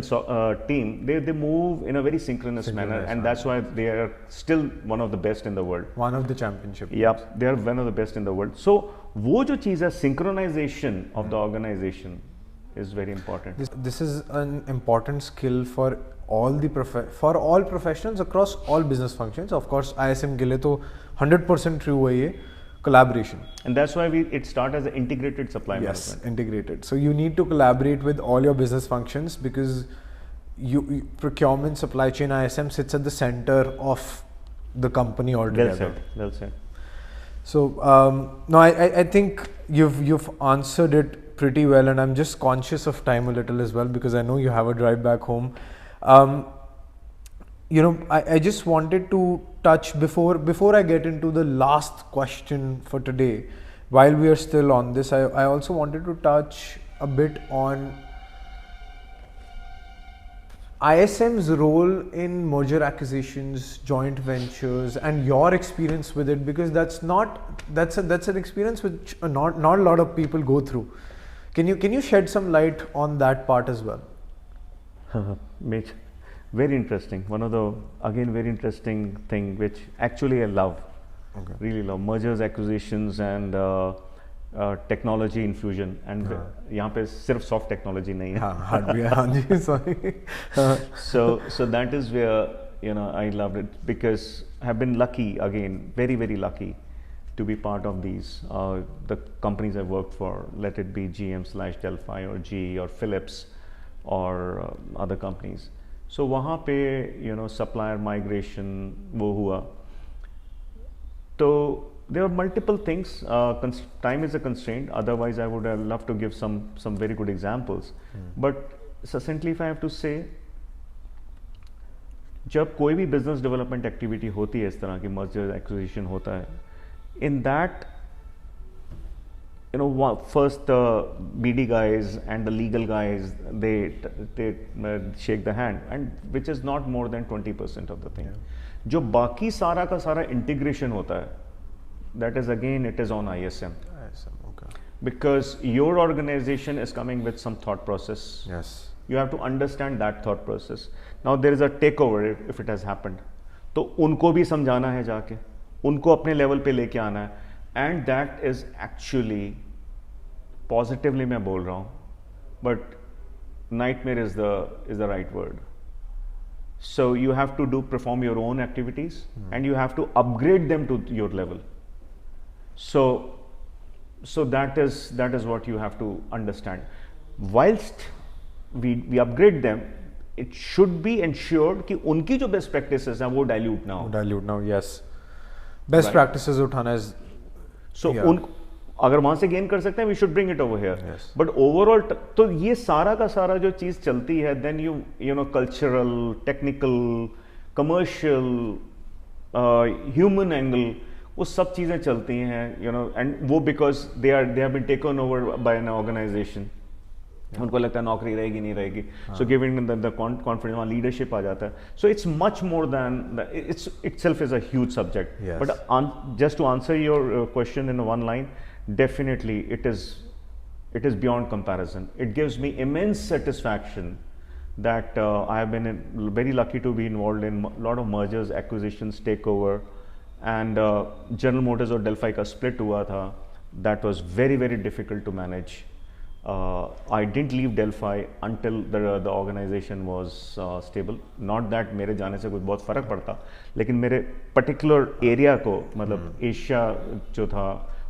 team they move in a very synchronous manner, and that's why they are still one of the best in the world. One of the championship. Yeah, they are one of the best in the world. So वो जो चीज़ है synchronization of the organization is very important. This is an important skill for all all professionals across all business functions. Of course, ISM के लिए तो 100% true है ये. Collaboration. And that's why it starts as an integrated supply management. Yes, integrated. So you need to collaborate with all your business functions because procurement, supply chain, ISM sits at the center of the company altogether. Well said. So no, I think you've answered it pretty well, and I'm just conscious of time a little as well because I know you have a drive back home. I just wanted to touch before I get into the last question for today. While we are still on this, I also wanted to touch a bit on ISM's role in merger acquisitions, joint ventures, and your experience with it, because that's an experience which not a lot of people go through. Can you shed some light on that part as well? Mitch, very interesting. One of the very interesting thing which actually I love. Okay. Really love mergers, acquisitions, and technology infusion. And यहाँ पे सिर्फ soft technology नहीं है. Hard भी है. Sorry. So that is where I loved it because I have been lucky again, very very lucky to be part of these the companies I worked for. Let it be GM/Delphi or GE or Philips or other companies. So वहाँ पे supplier migration वो हुआ. So there are multiple things. Time is a constraint. Otherwise, I would have loved to give some very good examples. But succinctly, if I have to say, जब कोई भी business development activity होती है इस तरह की merger acquisition होता है, in that first the BD guys and the legal guys they shake the hand, and which is not more than 20% of the thing. जो बाकी सारा का सारा integration होता है, that is again it is on ISM. Okay. Because your organization is coming with some thought process. Yes. You have to understand that thought process. Now there is a takeover if it has happened. तो उनको भी समझाना है जाके, उनको अपने level पे लेके आना है, and that is actually positively मैं बोल रहा हूँ, but nightmare is the right word. So you have to perform your own activities and you have to upgrade them to your level. So that is what you have to understand. Whilst we upgrade them, it should be ensured कि उनकी जो best practices हैं वो dilute now. Yes. Best practices उठाना is. So अगर वहाँ से gain कर सकते हैं, we should bring it over here. Yes. But overall तो ये सारा का सारा जो चीज़ चलती है, then cultural, technical, commercial, human angle, वो सब चीज़ें चलती हैं, and वो because they have been taken over by an organization. उनको लगता है नौकरी रहेगी नहीं रहेगी, सो गिविंग द कॉन्फिडेंस, वहाँ लीडरशिप आ जाता है. So it's much more than, it's itself is a huge subject. Yes. But just to answer your question in one line, definitely it is beyond comparison. It gives me immense satisfaction that I have been very lucky to be involved in a lot of mergers, acquisitions, takeover, and General Motors और Delphi का split हुआ था. That was very very difficult to manage. I didn't leave Delphi until the organization was stable. Not that मेरे जाने से कुछ बहुत फ़र्क पड़ता, लेकिन मेरे particular area को, मतलब एशिया जो था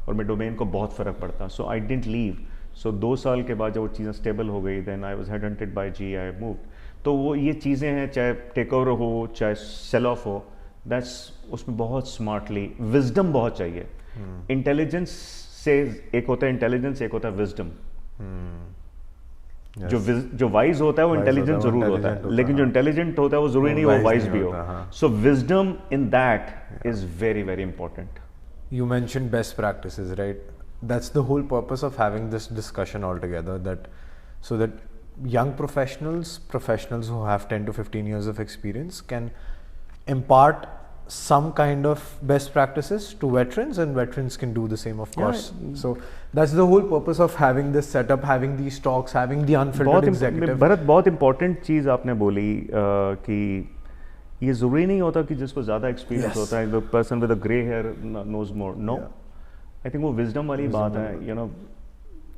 और मेरे डोमेन को बहुत फ़र्क पड़ता. So I didn't leave. So 2 साल के बाद जब वो चीज़ें स्टेबल हो गई, then I was headhunted by G, I moved. तो वो ये चीज़ें हैं, चाहे टेक ओवर हो चाहे सेल ऑफ हो, दैट्स उसमें बहुत स्मार्टली विजडम बहुत चाहिए. इंटेलिजेंस से एक होता है इंटेलिजेंस, एक होता है विजडम. जो वाइज होता है वो इंटेलिजेंट जरूर होता है, लेकिन जो इंटेलिजेंट होता है वो जरूरी नहीं वो वाइज भी हो. So wisdom in that is very very important. You mentioned best practices, right? That's the whole purpose of having this discussion altogether, so that young professionals who have 10 to 15 years of experience can impart some kind of best practices to veterans, and veterans can do the same, of course. So that's the whole purpose of having this setup, having these talks, having the Unfiltered Executive. Bharat, बहुत important चीज़ आपने बोली कि ये ज़रूरी नहीं होता कि जिसको ज़्यादा एक्सपीरियंस होता है, the person with a grey hair knows more. No, I think वो wisdom वाली बात है, you know.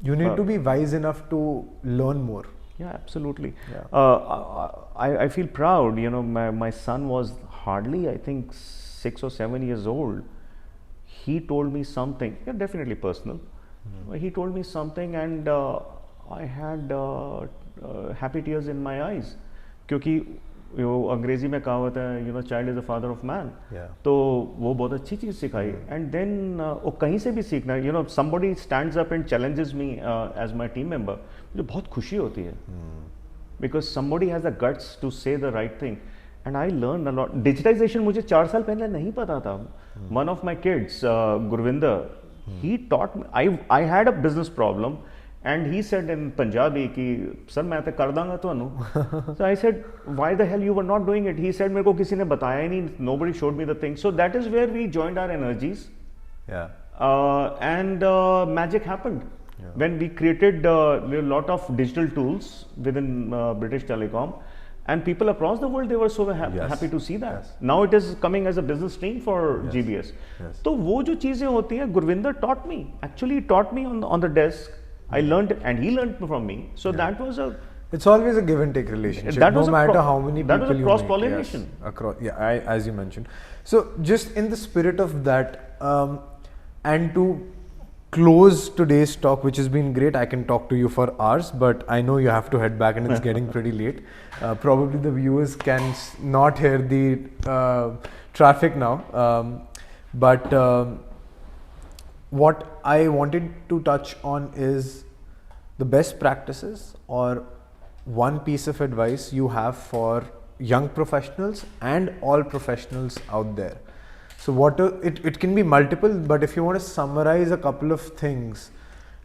You need to be wise enough to learn more. Yeah, absolutely. I feel proud, you know, my son was hardly, I think, 6 or 7 years old. He told me something, definitely personal. He told me something and I had happy tears in my eyes. क्योंकि वो अंग्रेजी में कहावत है, you know, child is the father of man. तो वो बहुत अच्छी चीज़ सिखाई. And then वो कहीं से भी सीखना, you know, somebody stands up and challenges me as my team member, मुझे बहुत खुशी होती है. Because somebody has the guts to say the right thing. And I learned a lot. Digitization मुझे 4 साल पहले नहीं पता था. One of my kids, Gurvinder, he taught me. I had a business problem. And he said in Punjabi कि sir मैं तो कर दूँगा तो अनु. So I said, why the hell you were not doing it? He said मेरे को किसी ने बताया ही नहीं. Nobody showed me the thing. So that is where we joined our energies. And magic happened. When we created a lot of digital tools within British Telecom, and people across the world, they were so happy to see that. Now it is coming as a business stream for GBS. तो वो जो चीज़ें होती हैं, Gurvinder taught me. Actually, he taught me on the desk. I learned and he learned from me. So that was a. It's always a give and take relationship. No matter how many people you meet. That was a cross pollination. Yes, as you mentioned. So just in the spirit of that, and to close today's talk, which has been great. I can talk to you for hours, but I know you have to head back and it's getting pretty late. Probably the viewers can not hear the traffic now. But what I wanted to touch on is the best practices or one piece of advice you have for young professionals and all professionals out there. So it can be multiple, but if you want to summarize a couple of things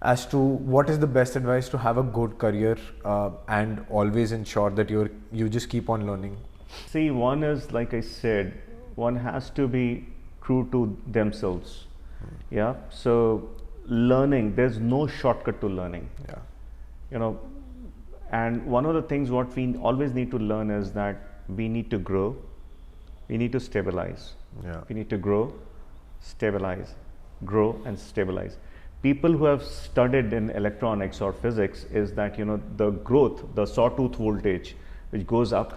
as to what is the best advice to have a good career and always ensure that you just keep on learning. See, one is, like I said, one has to be true to themselves. Yeah, so learning, there's no shortcut to learning. You know, and one of the things what we always need to learn is that we need to grow, we need to stabilize. We need to grow, stabilize, grow and stabilize. People who have studied in electronics or physics is that, you know, the growth, the sawtooth voltage, which goes up,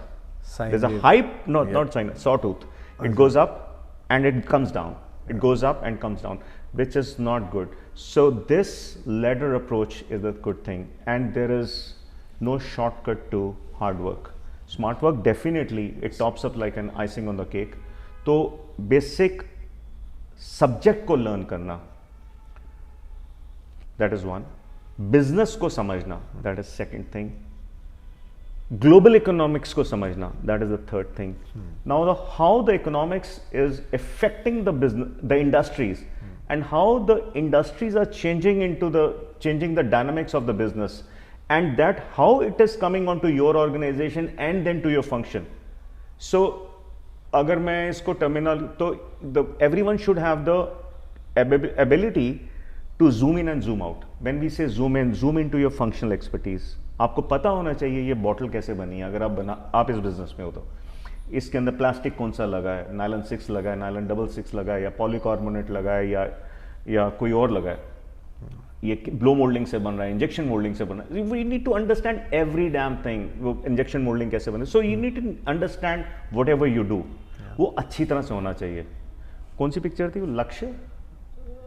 there's a hype, not sine, sawtooth. It goes up and it comes down. It goes up and comes down, which is not good. So this ladder approach is a good thing, and there is no shortcut to hard work. Smart work, definitely, it tops up like an icing on the cake. So basic subject को learn करना, that is one. Business को समझना, that is second thing. Global economics को समझना, that is the third thing. Now how the economics is affecting the business, the industries, and how the industries are changing the dynamics of the business, and that how it is coming onto your organization and then to your function. So अगर मैं इसको terminal तो everyone should have the ability to zoom in and zoom out. When we say zoom in, zoom into your functional expertise. आपको पता होना चाहिए ये bottle कैसे बनी है, अगर आप इस बिजनेस में हो तो इसके अंदर प्लास्टिक कौन सा लगा है, नायलॉन 6 लगा है, नायलॉन 6 लगा है, या पॉलीकार्बोनेट लगा है, या कोई और लगा है, ये ब्लो मोल्डिंग से बन रहा है, इंजेक्शन मोल्डिंग से बन रहा है. We need to understand every damn thing. वो इंजेक्शन मोल्डिंग कैसे बने, so you need to understand whatever you do. वो अच्छी तरह से होना चाहिए. कौन सी पिक्चर थी वो, लक्ष्य,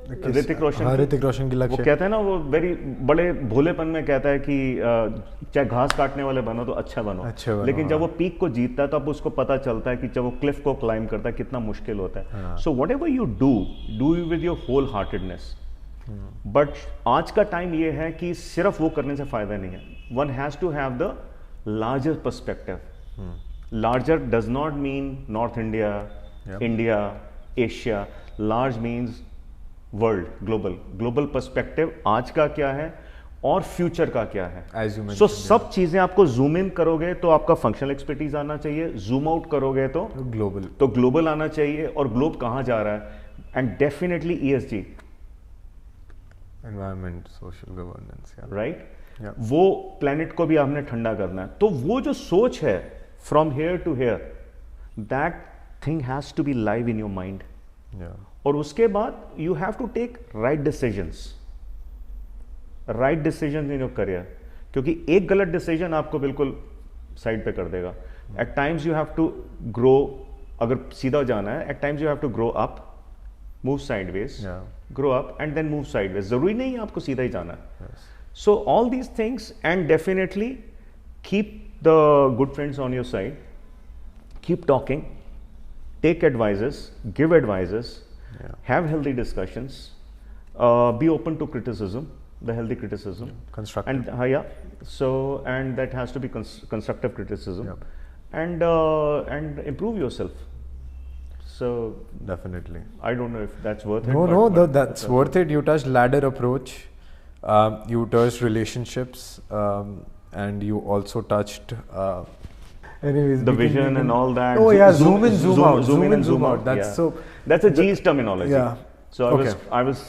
ऋतिक रोशन. हाँ, ऋतिक रोशन की लक्ष्य. वो कहता है ना, वो वेरी बड़े भोलेपन में कहता है कि चाहे घास काटने वाले बनो तो अच्छा बनो, लेकिन जब वो पीक को जीतता है तो अब उसको पता चलता है कि जब वो क्लिफ को क्लाइम करता है कितना मुश्किल होता है. So whatever you do you with your whole heartedness. But आज का टाइम ये है कि सिर्फ वो करने से फायदा नहीं है. One has to have the larger perspective. Larger does not mean north India, India, Asia. Large means world, global perspective. आज का क्या है और फ्यूचर का क्या है. सो सब चीजें आपको जूम इन करोगे तो आपका फंक्शनल एक्सपर्टीज आना चाहिए, जूम आउट करोगे तो ग्लोबल आना चाहिए. और ग्लोब कहां जा रहा है, and definitely ESG, environment, social governance, right. वो प्लेनेट को भी आपने ठंडा करना है. तो वो जो सोच है from here to here, that thing has to be live in your mind. और उसके बाद you have to take right decision in your career. क्योंकि एक गलत डिसीजन आपको बिल्कुल साइड पे कर देगा. At times you have to grow. अगर सीधा जाना है, at times you have to grow up, move sideways, grow up and then move sideways. जरूरी नहीं है आपको सीधा ही जाना है. So all these things, and definitely keep the good friends on your side, keep talking, take advices, give advices, have healthy discussions, be open to criticism, the healthy criticism, constructive, and so, and that has to be constructive criticism, and improve yourself. So definitely, I don't know if that's worth it. No, that's worth it. You touched ladder approach, you touched relationships, and you also touched anyways, the vision and all that. Oh yeah, zoom in, zoom out, zoom in and zoom out. That's a G's terminology. Yeah. So I was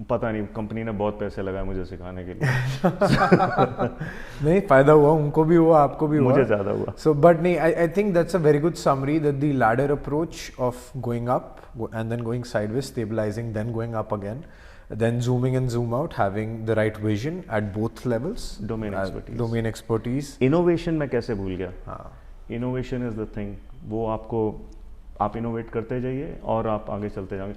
पता नहीं, company ने बहुत पैसे लगाए मुझे सिखाने के लिए. नहीं, फायदा हुआ, उनको भी हुआ, आपको भी हुआ, मुझे ज्यादा हुआ. So but नहीं, I think that's a very good summary, that the ladder approach of going up and then going sideways, stabilizing, then going up again, then zooming and zoom out, having the right vision at both levels, domain expertise. Innovation मैं कैसे भूल गया. Innovation is the thing. वो आप innovate करते जाइए और आप आगे चलते जाओगे.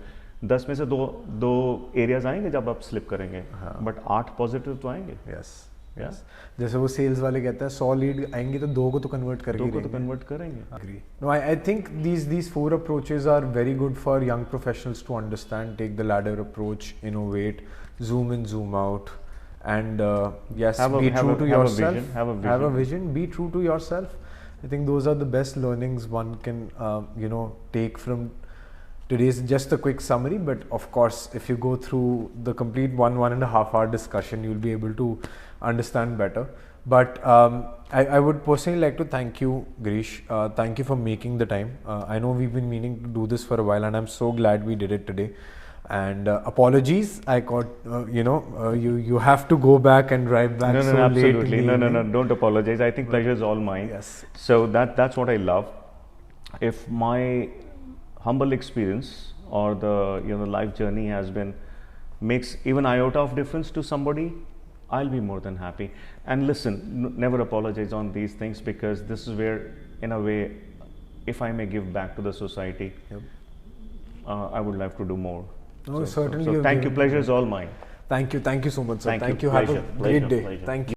10 में से दो एरियाज आएंगे जब आप स्लिप करेंगे, बट 8 पॉजिटिव तो आएंगे. यस. जैसे वो सेल्स वाले कहते हैं 100 लीड आएंगे तो 2 को तो कन्वर्ट करेंगे. No, I think these 4 approaches are very good for young professionals to understand. Take the ladder approach, innovate, zoom in, zoom out, and yes, be true to yourself. Have a vision. Be true to yourself. I think those are the best learnings one can take from today's. Just a quick summary, but of course if you go through the complete 1.5 hour discussion, you'll be able to understand better. But I would personally like to thank you, Girish. Thank you for making the time. I know we've been meaning to do this for a while, and I'm so glad we did it today. And apologies, I got you have to go back and drive back. No, so absolutely. late No, don't apologize. I think pleasure is all mine. Yes. So that's what I love. If my humble experience or the life journey makes even iota of difference to somebody, I'll be more than happy. And listen, never apologize on these things, because this is where, in a way, if I may give back to the society, I would love to do more. No, certainly. So thank you. Pleasure is all mine. Thank you so much, sir. Thank you. Have a great day. Thank you.